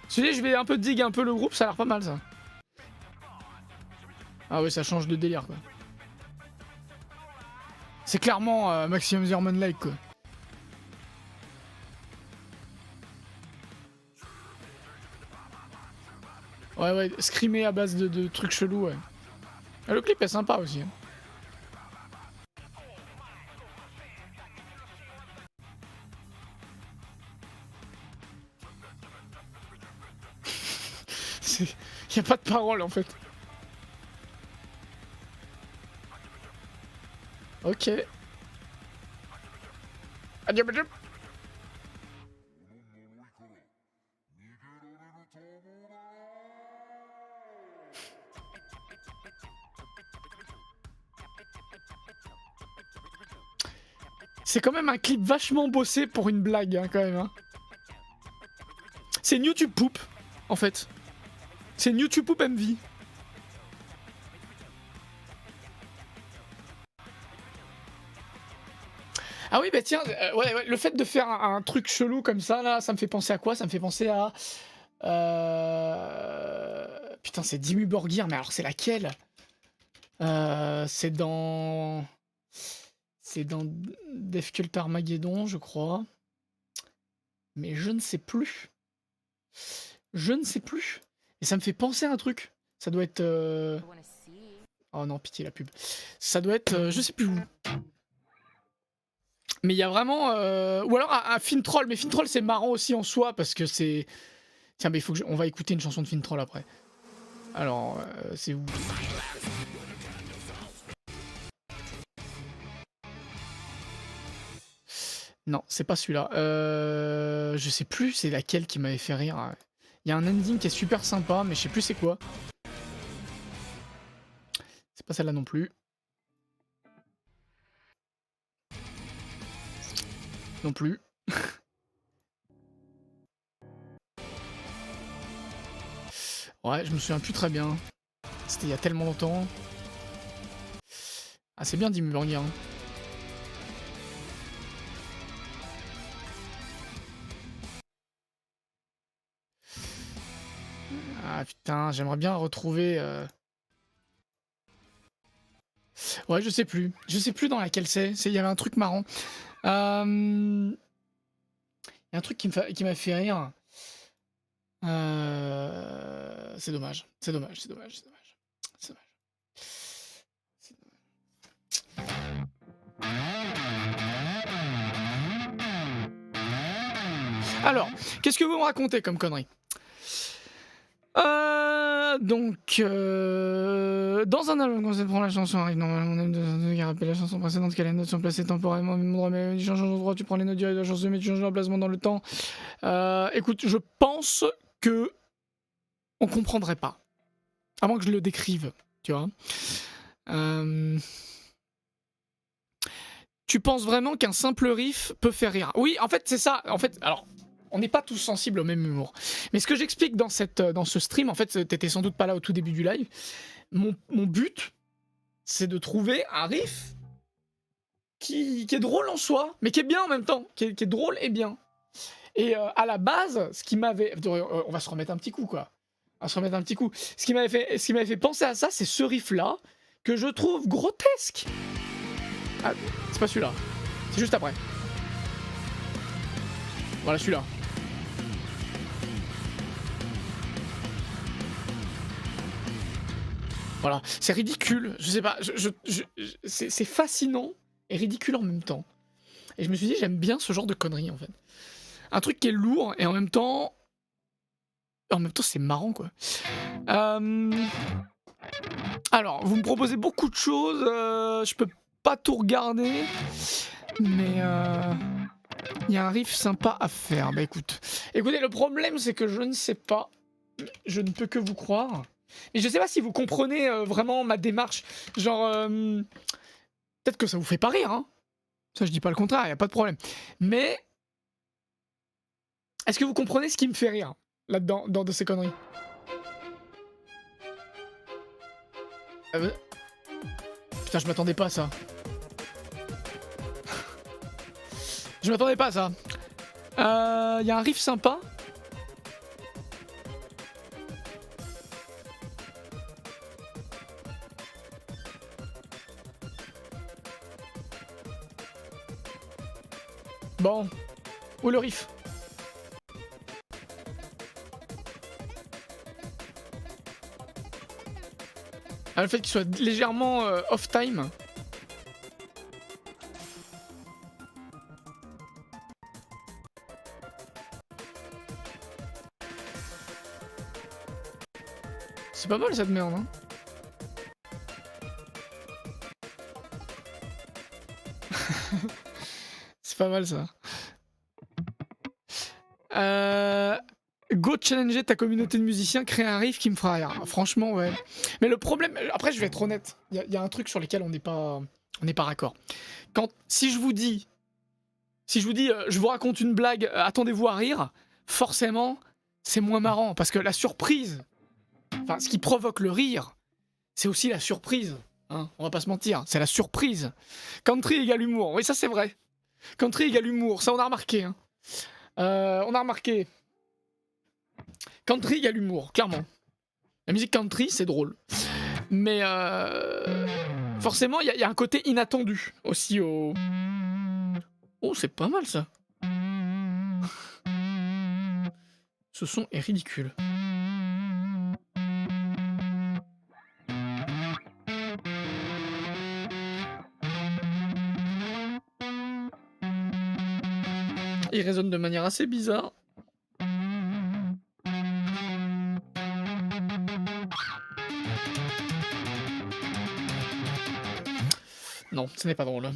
Je vais un peu dig un peu le groupe, ça a l'air pas mal ça. Ah ouais ça change de délire quoi. C'est clairement Maximum The Hormone like quoi. Ouais, screamer à base de trucs chelous, ouais. Ah, le clip est sympa aussi. Hein. Y a pas de parole en fait. Ok. C'est quand même un clip vachement bossé pour une blague, hein, quand même. Hein. C'est une YouTube Poop, en fait. C'est une YouTube Poop MV. Ah oui, bah tiens, ouais, le fait de faire un truc chelou comme ça, là, ça me fait penser à quoi? Ça me fait penser à... Putain, c'est Dimmu Borgir, mais alors c'est laquelle? C'est dans... C'est dans Death Cult Armageddon, je crois. Mais je ne sais plus. Je ne sais plus. Et ça me fait penser à un truc. Ça doit être... Oh non, pitié la pub. Ça doit être... je sais plus où. Mais il y a vraiment... Ou alors un Fintroll. Mais Fintroll, c'est marrant aussi en soi parce que c'est... Tiens, mais il faut que on va écouter une chanson de Fintroll après. Alors, c'est où? Non, c'est pas celui-là. Je sais plus c'est laquelle qui m'avait fait rire. Il y a un ending qui est super sympa, mais je sais plus c'est quoi. C'est pas celle-là non plus. non plus. Ouais, je me souviens plus très bien. C'était il y a tellement longtemps. Ah, c'est bien Dimmu Borgir. Hein. Ah putain, j'aimerais bien retrouver... Ouais, je sais plus. Je sais plus dans laquelle c'est. Il y avait un truc marrant. Il y a un truc qui m'a fait rire. C'est dommage. C'est dommage. C'est dommage. C'est dommage. C'est dommage. Alors, qu'est-ce que vous me racontez comme connerie? Donc, dans un album, quand on prend la chanson, arrive normalement, on aime de rappeler la chanson précédente, qu'elle a les notes sont placées temporairement au même endroit, mais tu changes d'endroit, tu prends les notes directes de la chanson, mais tu changes l'emplacement dans le temps. Écoute, je pense que on comprendrait pas, à moins que je le décrive, tu vois. Tu penses vraiment qu'un simple riff peut faire rire? Oui, en fait, c'est ça. En fait, alors. On n'est pas tous sensibles au même humour. Mais ce que j'explique dans ce stream, en fait, t'étais sans doute pas là au tout début du live. Mon but, c'est de trouver un riff qui est drôle en soi, mais qui est bien en même temps, qui est drôle et bien. Et à la base, ce qui m'avait... on va se remettre un petit coup, quoi. On va se remettre un petit coup. Ce qui m'avait fait penser à ça, c'est ce riff-là, que je trouve grotesque. Ah, c'est pas celui-là. C'est juste après. Voilà, celui-là. Voilà, c'est ridicule, je sais pas, c'est fascinant et ridicule en même temps. Et je me suis dit, j'aime bien ce genre de conneries en fait. Un truc qui est lourd et en même temps c'est marrant quoi. Alors, vous me proposez beaucoup de choses, je peux pas tout regarder, mais il y a un riff sympa à faire. Bah écoutez, le problème c'est que je ne sais pas, je ne peux que vous croire. Et je sais pas si vous comprenez vraiment ma démarche. Genre, peut-être que ça vous fait pas rire, hein. Ça, je dis pas le contraire, y a pas de problème. Mais, est-ce que vous comprenez ce qui me fait rire là-dedans, dans de ces conneries? Putain, je m'attendais pas à ça. Je m'attendais pas à ça. Y a un riff sympa. Bon, où le riff? Ah, le fait qu'il soit légèrement off-time. C'est pas mal cette merde, hein. C'est pas mal ça. Go challenger ta communauté de musiciens, créer un riff qui me fera rire. Franchement, ouais. Mais le problème, après je vais être honnête, il y a un truc sur lequel on n'est pas raccord. Si je vous dis, je vous raconte une blague, attendez-vous à rire, forcément, c'est moins marrant parce que la surprise, enfin, ce qui provoque le rire, c'est aussi la surprise. Hein, on va pas se mentir, c'est la surprise. Country égale humour, oui ça c'est vrai. Country égale humour, ça on a remarqué. Hein. On a remarqué. Country égale humour, clairement. La musique country c'est drôle. Mais forcément il y a un côté inattendu aussi au... Oh c'est pas mal ça. Ce son est ridicule. Il résonne de manière assez bizarre. Non, ce n'est pas drôle.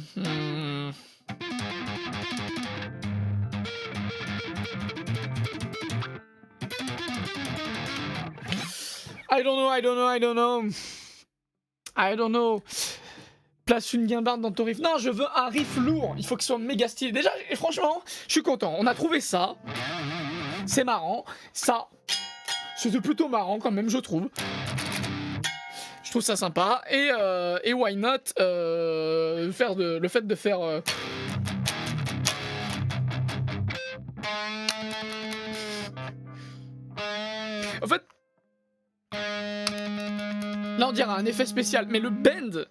I don't know. Place une guimbarde dans ton riff. Non, je veux un riff lourd. Il faut qu'il soit méga stylé. Déjà, et franchement, je suis content. On a trouvé ça. C'est marrant. Ça, c'était plutôt marrant quand même, je trouve. Je trouve ça sympa. Et why not le fait de faire... En fait... Là, on dirait un effet spécial. Mais le bend,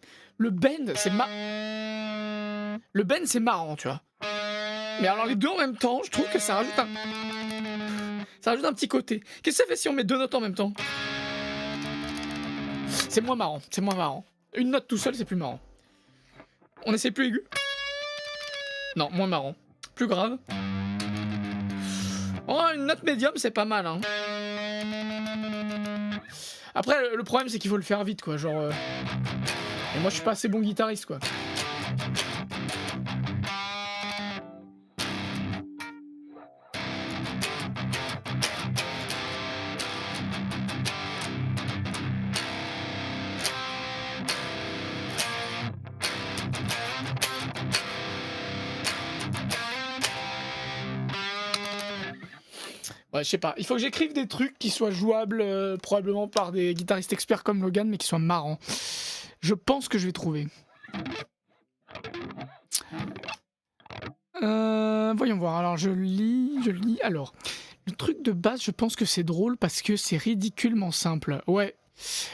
c'est marrant, tu vois. Mais alors les deux en même temps, je trouve que ça rajoute un petit côté. Qu'est-ce que ça fait si on met deux notes en même temps? C'est moins marrant, Une note tout seul, c'est plus marrant. On essaie plus aigu? Non, moins marrant. Plus grave. Oh, une note médium, c'est pas mal, hein. Après, le problème, c'est qu'il faut le faire vite, quoi. Genre... Et moi, je suis pas assez bon guitariste, quoi. Ouais, je sais pas. Il faut que j'écrive des trucs qui soient jouables, probablement par des guitaristes experts comme Logan, mais qui soient marrants. Je pense que je vais trouver. Voyons voir. Alors, je lis. Alors, le truc de base, je pense que c'est drôle parce que c'est ridiculement simple. Ouais.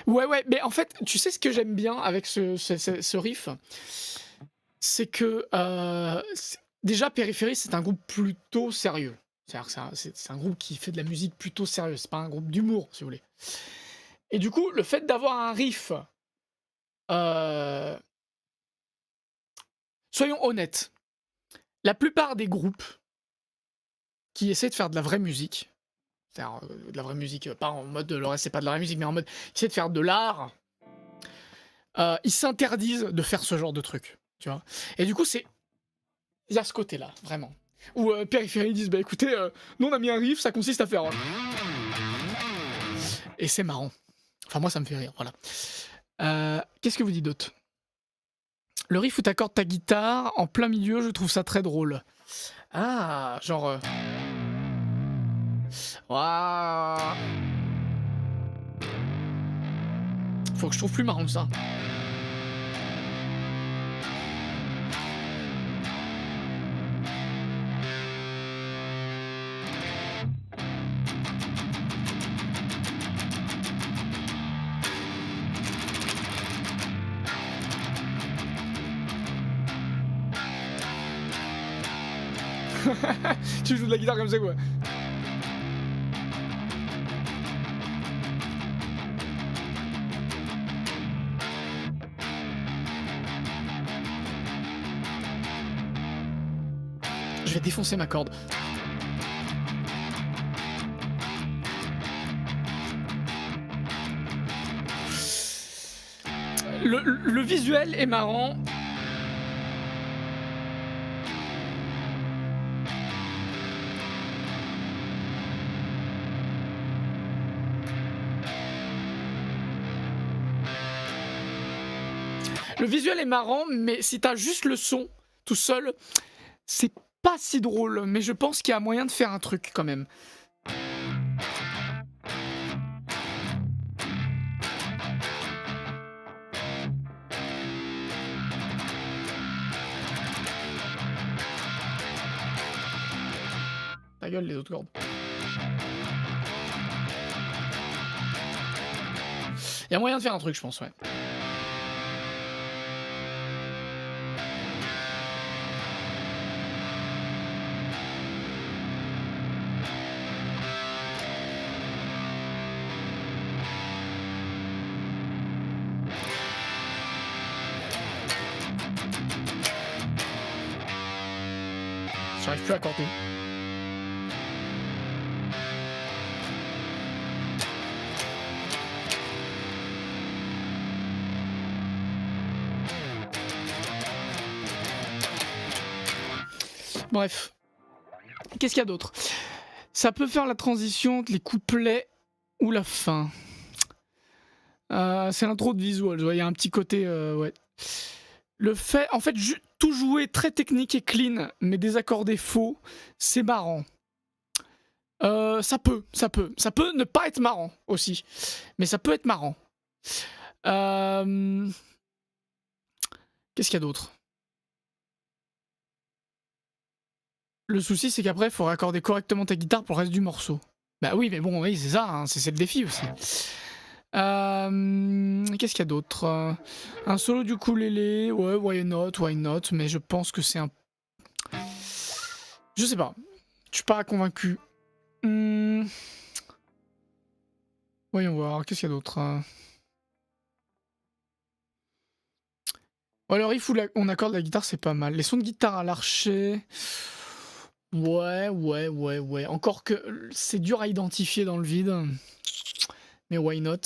Mais en fait, tu sais ce que j'aime bien avec ce riff? C'est que... déjà, Périphérie, c'est un groupe plutôt sérieux. C'est-à-dire que c'est un groupe qui fait de la musique plutôt sérieuse. C'est pas un groupe d'humour, si vous voulez. Et du coup, le fait d'avoir un riff... Soyons honnêtes. La plupart des groupes qui essaient de faire de la vraie musique, c'est-à-dire de la vraie musique, pas en mode le reste c'est pas de la vraie musique, mais en mode qui essaient de faire de l'art, ils s'interdisent de faire ce genre de truc, tu vois. Et du coup, il y a ce côté-là, vraiment. Où Périphérie disent, bah écoutez, nous on a mis un riff, ça consiste à faire... Et c'est marrant. Enfin, moi ça me fait rire, voilà. Qu'est-ce que vous dites d'autre? Le riff où t'accordes ta guitare en plein milieu, je trouve ça très drôle. Ah, genre... Waouh. Faut que je trouve plus marrant que ça. Tu joues de la guitare comme ça, quoi. Je vais défoncer ma corde. Le visuel est marrant. Le visuel est marrant, mais si t'as juste le son tout seul, c'est pas si drôle. Mais je pense qu'il y a moyen de faire un truc quand même. Ta gueule, les autres cordes. Il y a moyen de faire un truc, je pense, ouais. J'arrive plus à accorder. Bref. Qu'est-ce qu'il y a d'autre? Ça peut faire la transition entre les couplets ou la fin. C'est l'intro de visual, il y a un petit côté... ouais. Le fait, en fait, tout jouer très technique et clean, mais désaccordé faux, c'est marrant. Ça peut ne pas être marrant aussi, mais ça peut être marrant. Qu'est-ce qu'il y a d'autre? Le souci, c'est qu'après, il faut raccorder correctement ta guitare pour le reste du morceau. Bah oui, mais bon, oui, c'est ça, hein, c'est le défi aussi. Qu'est-ce qu'il y a d'autre? Un solo du ukulélé, ouais, why not, mais je pense que c'est un... Je sais pas, je suis pas convaincu. Voyons voir, qu'est-ce qu'il y a d'autre? Ouais, le riff où on accorde la guitare, c'est pas mal. Les sons de guitare à l'archet... Ouais. Encore que c'est dur à identifier dans le vide. Mais why not?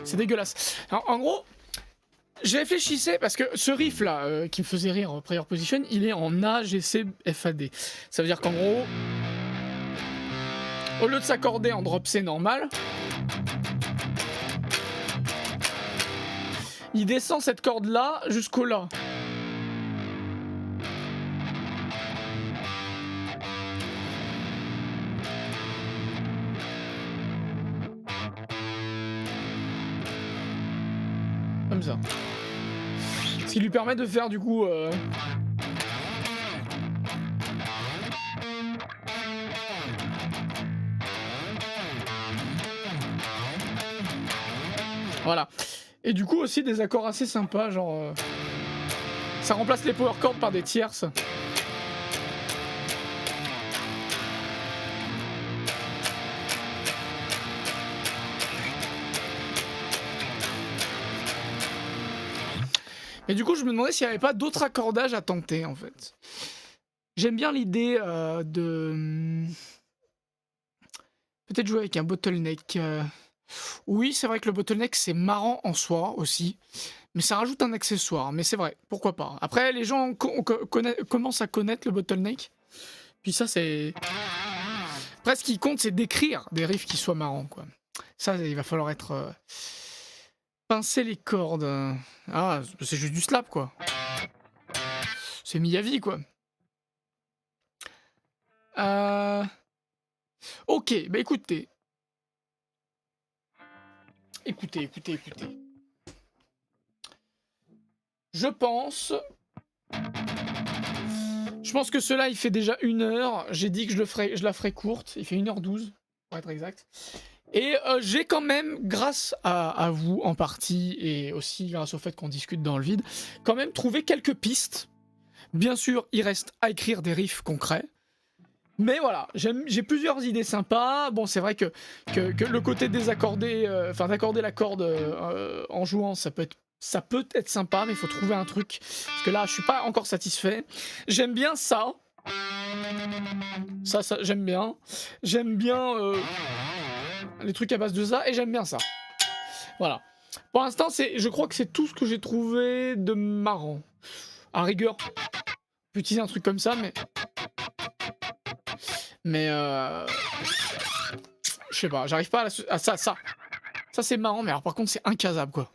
C'est dégueulasse. Alors, en gros, je réfléchissais parce que ce riff là qui me faisait rire en Prayer Position, il est en A, G, C, FAD. Ça veut dire qu'en gros, au lieu de s'accorder en drop C normal, il descend cette corde là jusqu'au La. Comme ça. Ce qui lui permet de faire du coup... Voilà. Et du coup aussi des accords assez sympas, genre... Ça remplace les power chords par des tierces. Et du coup, je me demandais s'il n'y avait pas d'autres accordages à tenter, en fait. J'aime bien l'idée de... Peut-être jouer avec un bottleneck. Oui, c'est vrai que le bottleneck, c'est marrant en soi aussi. Mais ça rajoute un accessoire. Mais c'est vrai, pourquoi pas. Après, les gens commencent à connaître le bottleneck. Puis ça, c'est... Après, ce qui compte, c'est d'écrire des riffs qui soient marrants, quoi. Ça, il va falloir être... Pincer les cordes. Ah, c'est juste du slap, quoi. C'est Miyagi, quoi. Ok, bah écoutez. Écoutez. Je pense que cela, il fait déjà 1 heure. J'ai dit que je la ferai courte. Il fait 1h12, pour être exact. Et j'ai quand même, grâce à vous en partie, et aussi grâce au fait qu'on discute dans le vide, quand même trouvé quelques pistes. Bien sûr, il reste à écrire des riffs concrets. Mais voilà, j'ai plusieurs idées sympas. Bon, c'est vrai que le côté désaccorder, enfin d'accorder la corde en jouant, ça peut être sympa, mais il faut trouver un truc. Parce que là, je suis pas encore satisfait. J'aime bien ça. Ça j'aime bien. J'aime bien les trucs à base de ça, et j'aime bien ça. Voilà. Pour l'instant, je crois que c'est tout ce que j'ai trouvé de marrant. À rigueur, je peux utiliser un truc comme ça, mais je sais pas, j'arrive pas à ça. Ça c'est marrant, mais alors par contre c'est incasable, quoi.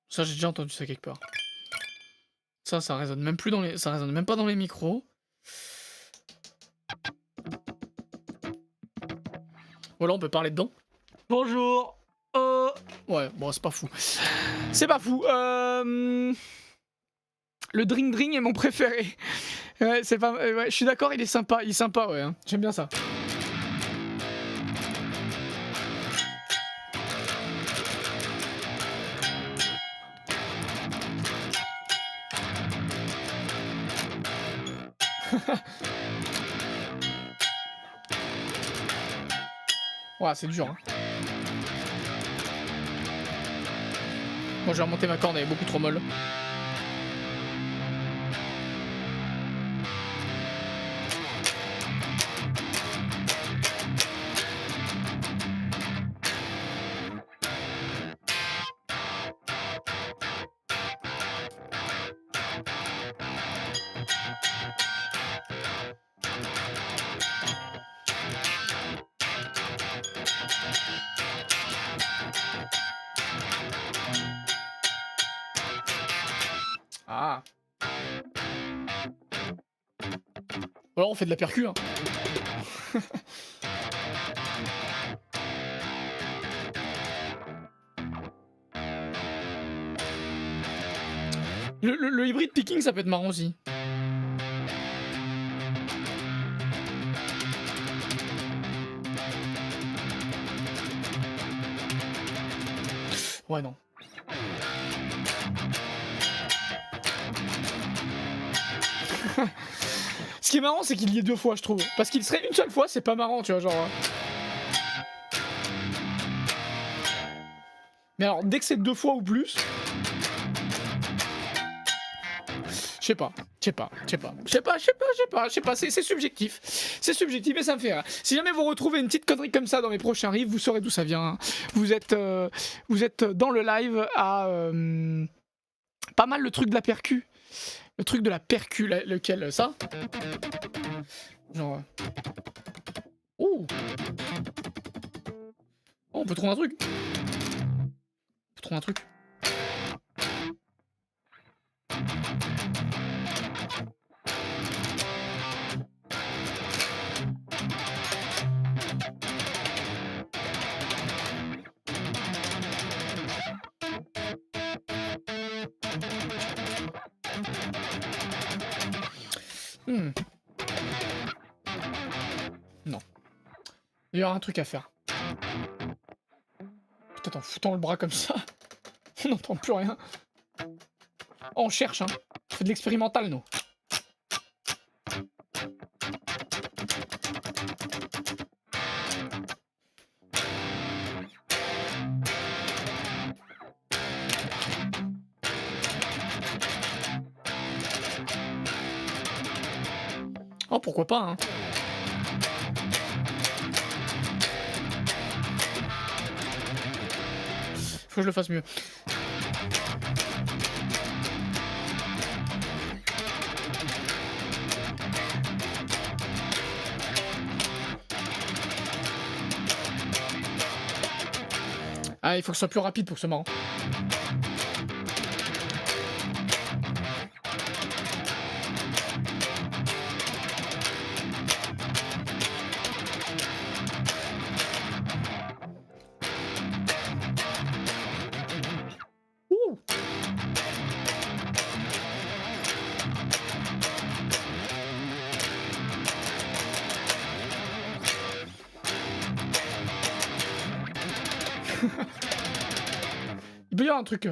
Ça, j'ai déjà entendu ça quelque part. Ça résonne même plus dans les... Ça résonne même pas dans les micros. Voilà, on peut parler dedans. Bonjour. Ouais, bon, c'est pas fou. C'est pas fou. Le Dring Dring est mon préféré. Ouais, c'est pas... ouais, je suis d'accord, il est sympa, ouais. Hein. J'aime bien ça. Ouais, c'est dur. Hein. Moi, je vais remonter ma corde, elle est beaucoup trop molle. Ah. Alors on fait de la percu, hein. Le hybride picking, ça peut être marrant aussi. Ouais, non. Ce qui est marrant, c'est qu'il y ait deux fois, je trouve. Parce qu'il serait une seule fois, c'est pas marrant, tu vois, genre... Mais alors, dès que c'est deux fois ou plus... Je sais pas, c'est subjectif. C'est subjectif et ça me fait rire. Si jamais vous retrouvez une petite connerie comme ça dans mes prochains rives, vous saurez d'où ça vient. Vous êtes dans le live à... pas mal le truc de la percu. Le truc de la percu, lequel, ça? Genre... Oh, on peut trouver un truc. On peut trouver un truc. Non. Il y aura un truc à faire. Peut-être en foutant le bras comme ça. On n'entend plus rien. Oh, on cherche, hein. On fait de l'expérimental, nous. Oh, pourquoi pas, hein. Faut que je le fasse mieux. Ah, il faut que ce soit plus rapide pour que ce soit marrant. Il peut y avoir un truc.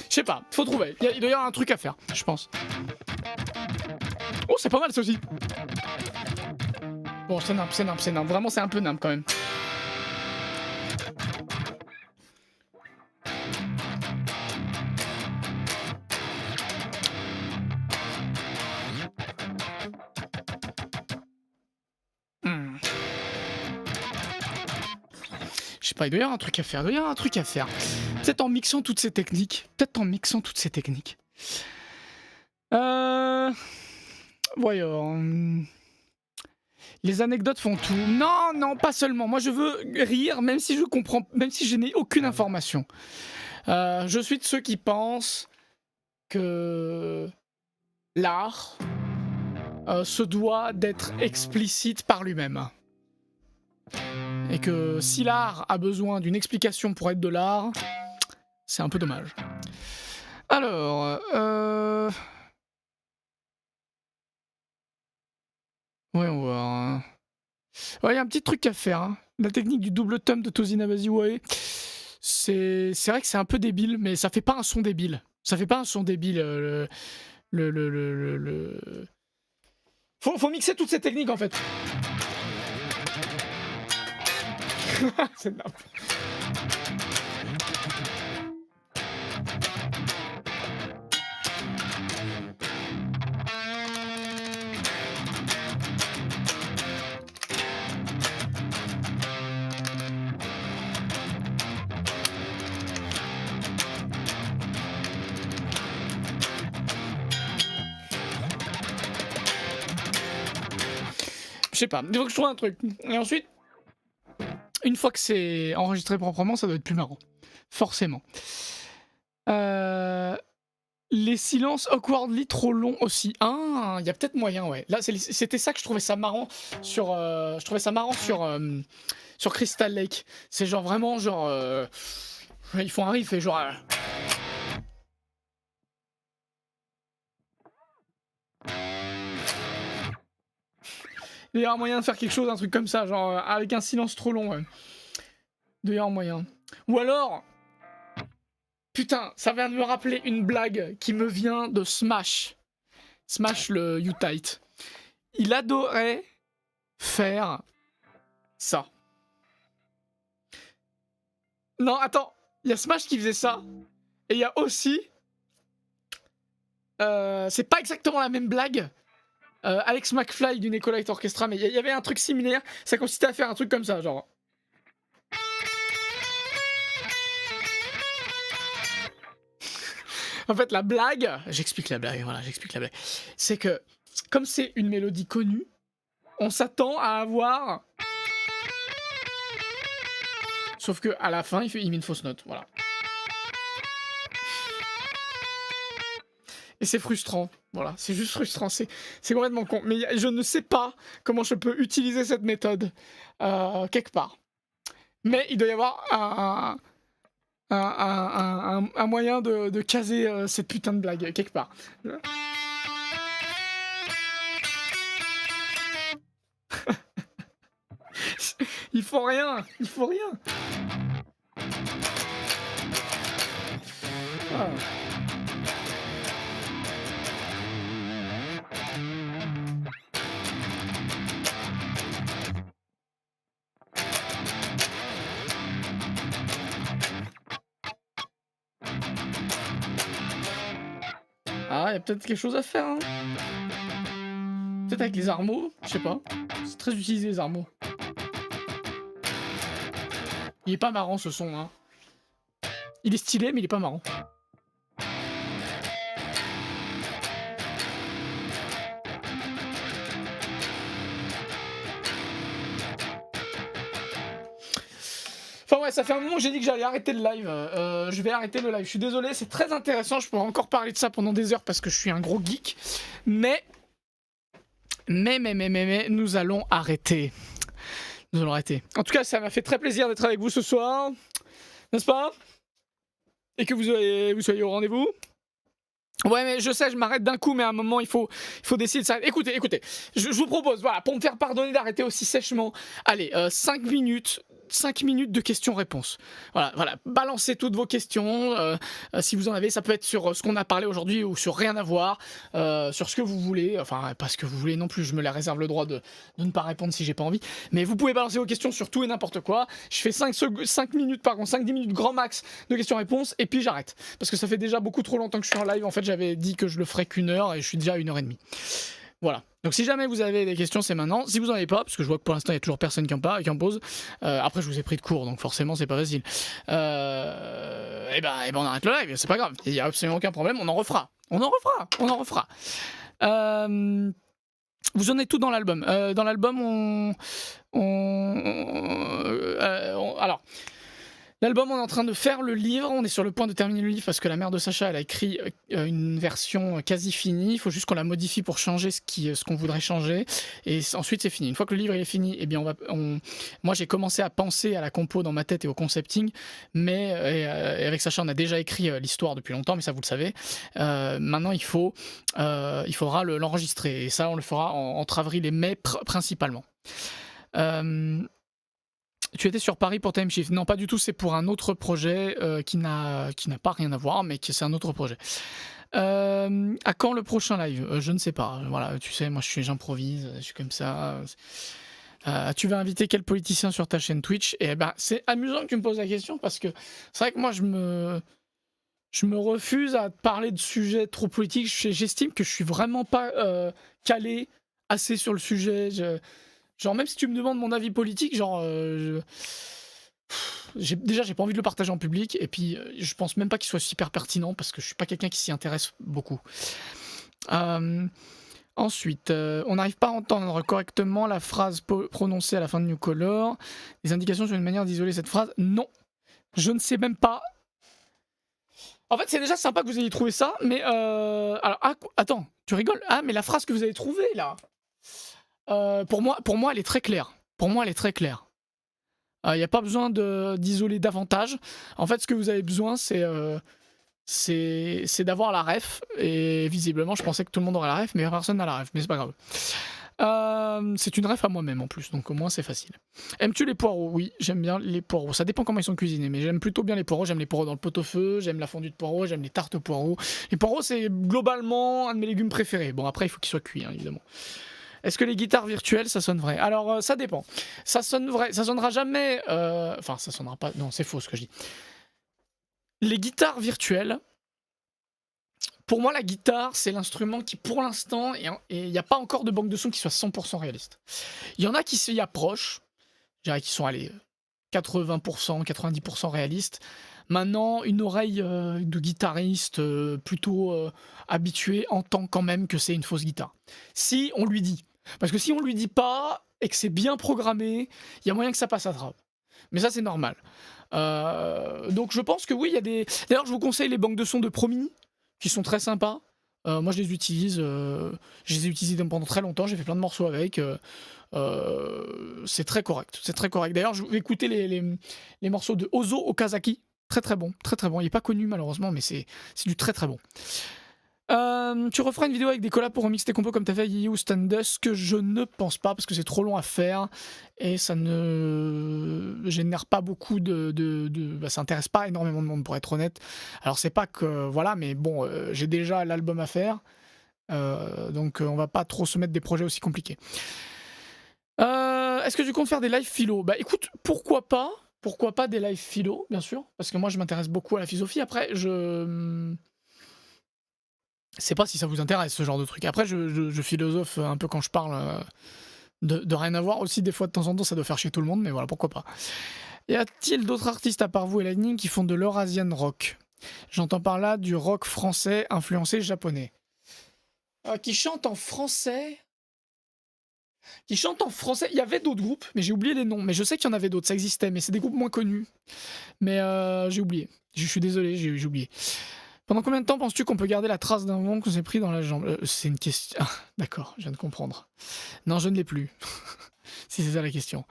Je sais pas, faut trouver. Il doit y avoir un truc à faire, je pense. Oh, c'est pas mal ça aussi. Bon, c'est nimp. Vraiment, c'est un peu nimp quand même. Je sais pas, il doit y avoir un truc à faire. Peut-être en mixant toutes ces techniques. Voyons. Les anecdotes font tout. Non, non, pas seulement. Moi, je veux rire, même si je comprends, même si je n'ai aucune information. Je suis de ceux qui pensent que l'art se doit d'être explicite par lui-même. Et que si l'art a besoin d'une explication pour être de l'art, c'est un peu dommage. Alors, ouais, on va voir. Ouais, il y a un petit truc à faire. Hein. La technique du double thumb de Tozina Baziwae, c'est vrai que c'est un peu débile, mais ça fait pas un son débile. Ça fait pas un son débile. Faut mixer toutes ces techniques en fait. C'est nappe. Je sais pas, il faut que je trouve un truc. Et ensuite, une fois que c'est enregistré proprement, ça doit être plus marrant. Forcément. Les silences awkwardly trop longs aussi. Ah, il y a peut-être moyen, ouais. Là, c'était ça que je trouvais ça marrant sur... je trouvais ça marrant sur Crystal Lake. C'est genre vraiment, genre... ils font un riff et genre... Il y a un moyen de faire quelque chose, un truc comme ça, genre avec un silence trop long, ouais. Il y a un moyen. Ou alors... Putain, ça vient de me rappeler une blague qui me vient de Smash. Smash le U-Tight. Il adorait faire ça. Non, attends. Il y a Smash qui faisait ça. Et il y a aussi... c'est pas exactement la même blague. Alex McFly du Necolite Orchestra, mais il y avait un truc similaire. Ça consistait à faire un truc comme ça, genre... En fait, la blague... J'explique la blague, voilà, j'explique la blague. C'est que, comme c'est une mélodie connue, on s'attend à avoir... Sauf que à la fin, il met une fausse note, voilà. Et c'est frustrant, voilà, c'est juste frustrant, c'est complètement con. Mais je ne sais pas comment je peux utiliser cette méthode quelque part. Mais il doit y avoir un moyen de caser cette putain de blague quelque part. Il faut rien, il faut rien. Ah. Ah, il y a peut-être quelque chose à faire, hein. Peut-être avec les armeaux, je sais pas. C'est très utilisé les armeaux. Il est pas marrant ce son, hein. Il est stylé, mais il est pas marrant. Enfin ouais, ça fait un moment que j'ai dit que j'allais arrêter le live. Je vais arrêter le live. Je suis désolé, c'est très intéressant. Je pourrais encore parler de ça pendant des heures parce que je suis un gros geek. Mais, nous allons arrêter. Nous allons arrêter. En tout cas, ça m'a fait très plaisir d'être avec vous ce soir. N'est-ce pas? Et que vous soyez au rendez-vous. Ouais, mais je sais, je m'arrête d'un coup, mais à un moment, il faut décider de s'arrêter. Écoutez, je vous propose, voilà, pour me faire pardonner d'arrêter aussi sèchement, allez, 5 minutes de questions-réponses. Voilà, balancez toutes vos questions, si vous en avez, ça peut être sur ce qu'on a parlé aujourd'hui ou sur rien à voir, sur ce que vous voulez, enfin, pas ce que vous voulez non plus, je me la réserve le droit de ne pas répondre si j'ai pas envie, mais vous pouvez balancer vos questions sur tout et n'importe quoi. Je fais 5 minutes, 5-10 minutes grand max de questions-réponses, et puis j'arrête. Parce que ça fait déjà beaucoup trop longtemps que je suis en live, en fait, j'avais dit que je le ferais qu'1 heure, et je suis déjà à 1h30. Voilà. Donc si jamais vous avez des questions, c'est maintenant. Si vous en avez pas, parce que je vois que pour l'instant il y a toujours personne qui en pose. Après je vous ai pris de court, donc forcément c'est pas facile. Et ben on arrête le live, c'est pas grave. Il y a absolument aucun problème. On en refera. Vous en êtes tout dans l'album. Dans l'album, alors, l'album, on est en train de faire le livre, on est sur le point de terminer le livre parce que la mère de Sacha, elle a écrit une version quasi finie, il faut juste qu'on la modifie pour changer ce qu'on voudrait changer, et ensuite c'est fini. Une fois que le livre est fini, eh bien moi j'ai commencé à penser à la compo dans ma tête et au concepting, mais et avec Sacha on a déjà écrit l'histoire depuis longtemps, mais ça vous le savez. Maintenant il faudra l'enregistrer, et ça on le fera entre avril et mai principalement. Tu étais sur Paris pour Time Shift? Non, pas du tout, c'est pour un autre projet qui n'a pas rien à voir, mais c'est un autre projet. À quand le prochain live? Je ne sais pas. Voilà, tu sais, moi j'improvise, je suis comme ça. Tu vas inviter quel politicien sur ta chaîne Twitch? Et ben, c'est amusant que tu me poses la question parce que c'est vrai que moi je me refuse à parler de sujets trop politiques. J'estime que je suis vraiment pas calé assez sur le sujet. Genre, même si tu me demandes mon avis politique, genre, déjà, j'ai pas envie de le partager en public, et puis je pense même pas qu'il soit super pertinent parce que je suis pas quelqu'un qui s'y intéresse beaucoup. Ensuite, on n'arrive pas à entendre correctement la phrase prononcée à la fin de New Color. Les indications sur une manière d'isoler cette phrase? Non, je ne sais même pas. En fait, c'est déjà sympa que vous ayez trouvé ça, mais alors, attends, tu rigoles? Ah, mais la phrase que vous avez trouvée là. Pour moi, elle est très claire. Pour moi, elle est très claire. Il n'y a pas besoin d'isoler davantage. En fait, ce que vous avez besoin, c'est d'avoir la ref. Et visiblement, je pensais que tout le monde aurait la ref, mais personne n'a la ref. Mais c'est pas grave. C'est une ref à moi-même en plus, donc au moins c'est facile. Aimes-tu les poireaux? Oui, j'aime bien les poireaux. Ça dépend comment ils sont cuisinés, mais j'aime plutôt bien les poireaux. J'aime les poireaux dans le pot-au-feu, j'aime la fondue de poireaux, j'aime les tartes aux poireaux. Les poireaux, c'est globalement un de mes légumes préférés. Bon, après, il faut qu'ils soient cuits, hein, évidemment. Est-ce que les guitares virtuelles, ça sonne vrai? Alors, ça dépend. Ça sonne vrai. Ça sonnera jamais... Enfin, ça sonnera pas... Non, c'est faux ce que je dis. Les guitares virtuelles... Pour moi, la guitare, c'est l'instrument qui, pour l'instant, et il n'y a pas encore de banque de sons qui soit 100% réaliste. Il y en a qui s'y approchent. Je dirais qu'ils sont, allez, 80%, 90% réalistes. Maintenant, une oreille de guitariste plutôt habitué entend quand même que c'est une fausse guitare. Si on lui dit. Parce que si on lui dit pas et que c'est bien programmé, il y a moyen que ça passe à trappe. Mais ça, c'est normal. Donc je pense que oui, il y a des... D'ailleurs, je vous conseille les banques de sons de Promini, qui sont très sympas. Moi, je les utilise. Je les ai utilisés pendant très longtemps. J'ai fait plein de morceaux avec. C'est très correct. C'est très correct. D'ailleurs, je vais écouter les morceaux de Ozo Okazaki. Très très bon. Très très bon. Il est pas connu malheureusement, mais c'est du très très bon. Tu referas une vidéo avec des collabs pour remixer tes compos comme t'as fait à Yii ou Standusk? Je ne pense pas parce que c'est trop long à faire et ça ne génère pas beaucoup ça intéresse pas énormément de monde pour être honnête. Alors c'est pas que voilà, mais bon, j'ai déjà l'album à faire, donc on va pas trop se mettre des projets aussi compliqués. Est-ce que tu comptes faire des live philo? Bah écoute, pourquoi pas des live philo, bien sûr, parce que moi je m'intéresse beaucoup à la philosophie. Après je sais pas si ça vous intéresse ce genre de truc. Après, je philosophe un peu quand je parle de rien à voir aussi. Des fois, de temps en temps, ça doit faire chier tout le monde, mais voilà, pourquoi pas. Y a-t-il d'autres artistes à part vous et Lightning qui font de l'Eurasian rock? J'entends par là du rock français influencé japonais. Qui chantent en français? Qui chantent en français? Il y avait d'autres groupes, mais j'ai oublié les noms. Mais je sais qu'il y en avait d'autres, ça existait, mais c'est des groupes moins connus. Mais j'ai oublié. Je suis désolé, j'ai oublié. Pendant combien de temps penses-tu qu'on peut garder la trace d'un vent qu'on s'est pris dans la jambe? C'est une question... Ah, d'accord, je viens de comprendre. Non, je ne l'ai plus. Si c'est ça la question.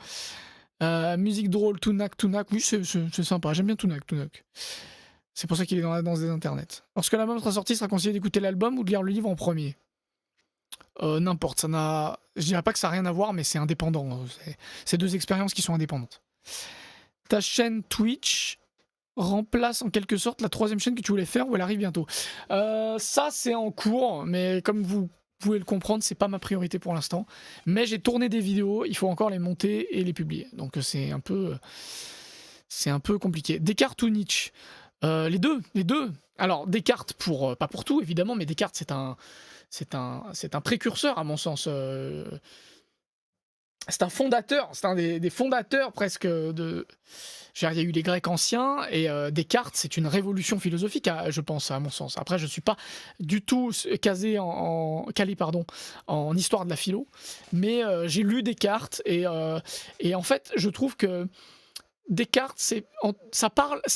Musique drôle, Tunak. Oui, c'est sympa. J'aime bien Tunak. C'est pour ça qu'il est dans la danse des internets. Lorsque l'album sera sorti, sera conseillé d'écouter l'album ou de lire le livre en premier? N'importe, ça n'a... Je dirais pas que ça n'a rien à voir, mais c'est indépendant. C'est deux expériences qui sont indépendantes. Ta chaîne Twitch remplace en quelque sorte la troisième chaîne que tu voulais faire ou elle arrive bientôt? Ça c'est en cours, mais comme vous pouvez le comprendre, c'est pas ma priorité pour l'instant. Mais j'ai tourné des vidéos, il faut encore les monter et les publier. Donc c'est un peu compliqué. Descartes ou Nietzsche? Les deux. Alors Descartes pour pas pour tout évidemment, mais Descartes c'est un précurseur à mon sens. c'est un fondateur, c'est un des fondateurs presque de... Je veux dire, il y a eu les Grecs anciens et Descartes, c'est une révolution philosophique, je pense, à mon sens. Après, je ne suis pas du tout calé en histoire de la philo, mais j'ai lu Descartes et en fait, je trouve que Descartes, ça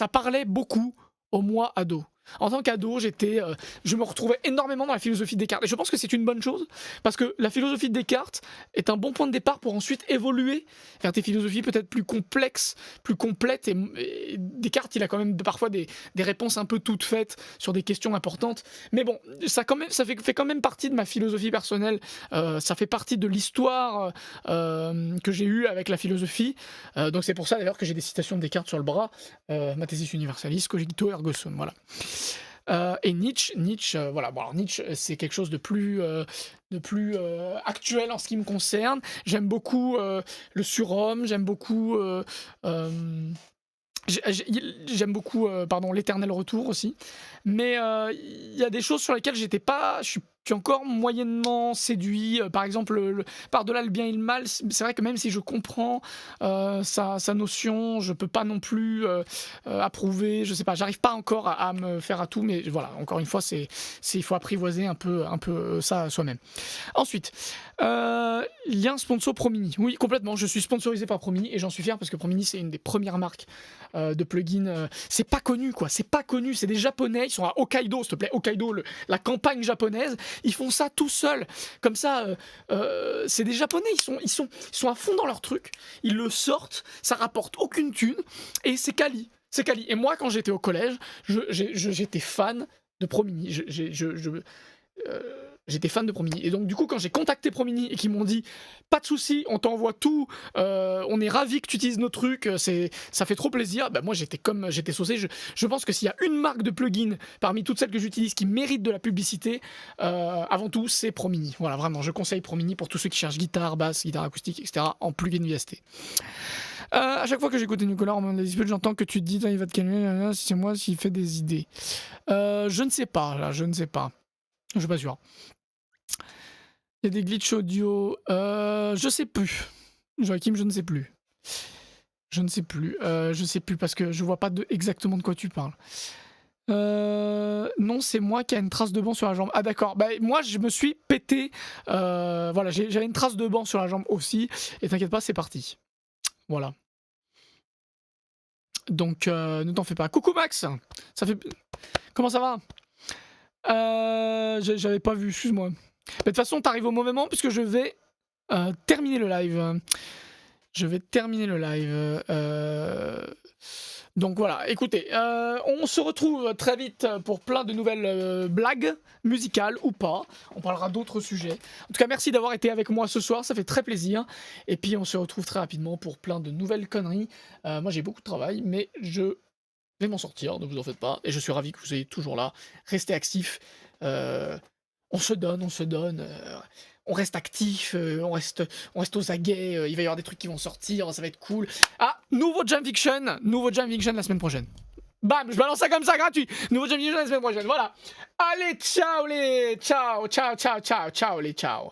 parlait beaucoup au moi ado. En tant qu'ado, je me retrouvais énormément dans la philosophie de Descartes. Et je pense que c'est une bonne chose, parce que la philosophie de Descartes est un bon point de départ pour ensuite évoluer vers des philosophies peut-être plus complexes, plus complètes. Et Descartes, il a quand même parfois des réponses un peu toutes faites sur des questions importantes. Mais bon, ça fait quand même partie de ma philosophie personnelle. Ça fait partie de l'histoire que j'ai eue avec la philosophie. Donc c'est pour ça d'ailleurs que j'ai des citations de Descartes sur le bras. Ma thesis universalis, cogito ergo sum, voilà. Et Nietzsche, voilà. Bon, alors Nietzsche, c'est quelque chose de plus actuel en ce qui me concerne. J'aime beaucoup le surhomme, j'aime beaucoup l'éternel retour aussi. Mais il y a des choses sur lesquelles je suis encore moyennement séduit. Par exemple, par-delà le bien et le mal, c'est vrai que même si je comprends sa notion, je peux pas non plus approuver. Je sais pas, j'arrive pas encore à me faire à tout, mais voilà, encore une fois, il faut apprivoiser un peu ça soi-même. Ensuite, lien sponsor Promini. Oui, complètement, je suis sponsorisé par Promini et j'en suis fier parce que Promini, c'est une des premières marques de plugins. C'est pas connu, quoi, c'est pas connu, c'est des Japonais, ils sont à Hokkaido, s'il te plaît, Hokkaido, la campagne japonaise. Ils font ça tout seuls, comme ça. C'est des Japonais, ils sont à fond dans leur truc. Ils le sortent, ça rapporte aucune thune et c'est quali. C'est quali. Et moi, quand j'étais au collège, j'étais fan de Promini. J'étais fan de Promini. Et donc, du coup, quand j'ai contacté Promini et qu'ils m'ont dit pas de souci, on t'envoie tout, on est ravis que tu utilises nos trucs, ça fait trop plaisir. Bah, moi, j'étais saucé. Je pense que s'il y a une marque de plugin parmi toutes celles que j'utilise qui mérite de la publicité, avant tout, c'est Promini. Voilà, vraiment, je conseille Promini pour tous ceux qui cherchent guitare, basse, guitare acoustique, etc. en plugin VST. À chaque fois que j'écoute Nicolas, j'entends que tu te dis il va te calmer, si c'est moi, s'il fait des idées. Je ne sais pas, là, je ne sais pas. Je suis pas sûr. Il y a des glitches audio. Je sais plus. Joachim, je ne sais plus. Je ne sais plus parce que je vois pas exactement de quoi tu parles. Non, c'est moi qui a une trace de banc sur la jambe. Ah d'accord. Bah, moi, je me suis pété. Voilà, j'avais une trace de banc sur la jambe aussi. Et t'inquiète pas, c'est parti. Voilà. Donc, ne t'en fais pas. Coucou Max. Comment ça va? J'avais pas vu, excuse-moi. Mais de toute façon, t'arrives au mauvais moment puisque je vais terminer le live. Donc voilà, écoutez, on se retrouve très vite pour plein de nouvelles blagues musicales ou pas. On parlera d'autres sujets. En tout cas, merci d'avoir été avec moi ce soir, ça fait très plaisir. Et puis on se retrouve très rapidement pour plein de nouvelles conneries. Moi j'ai beaucoup de travail, mais je vais m'en sortir, ne vous en faites pas. Et je suis ravi que vous soyez toujours là. Restez actifs. On se donne. On reste actif, on reste aux aguets, il va y avoir des trucs qui vont sortir, ça va être cool. Ah, nouveau Jam Fiction la semaine prochaine. Bam, je balance ça comme ça, gratuit. Nouveau Jam Fiction la semaine prochaine, voilà. Allez, ciao les ciao. Ciao les ciao.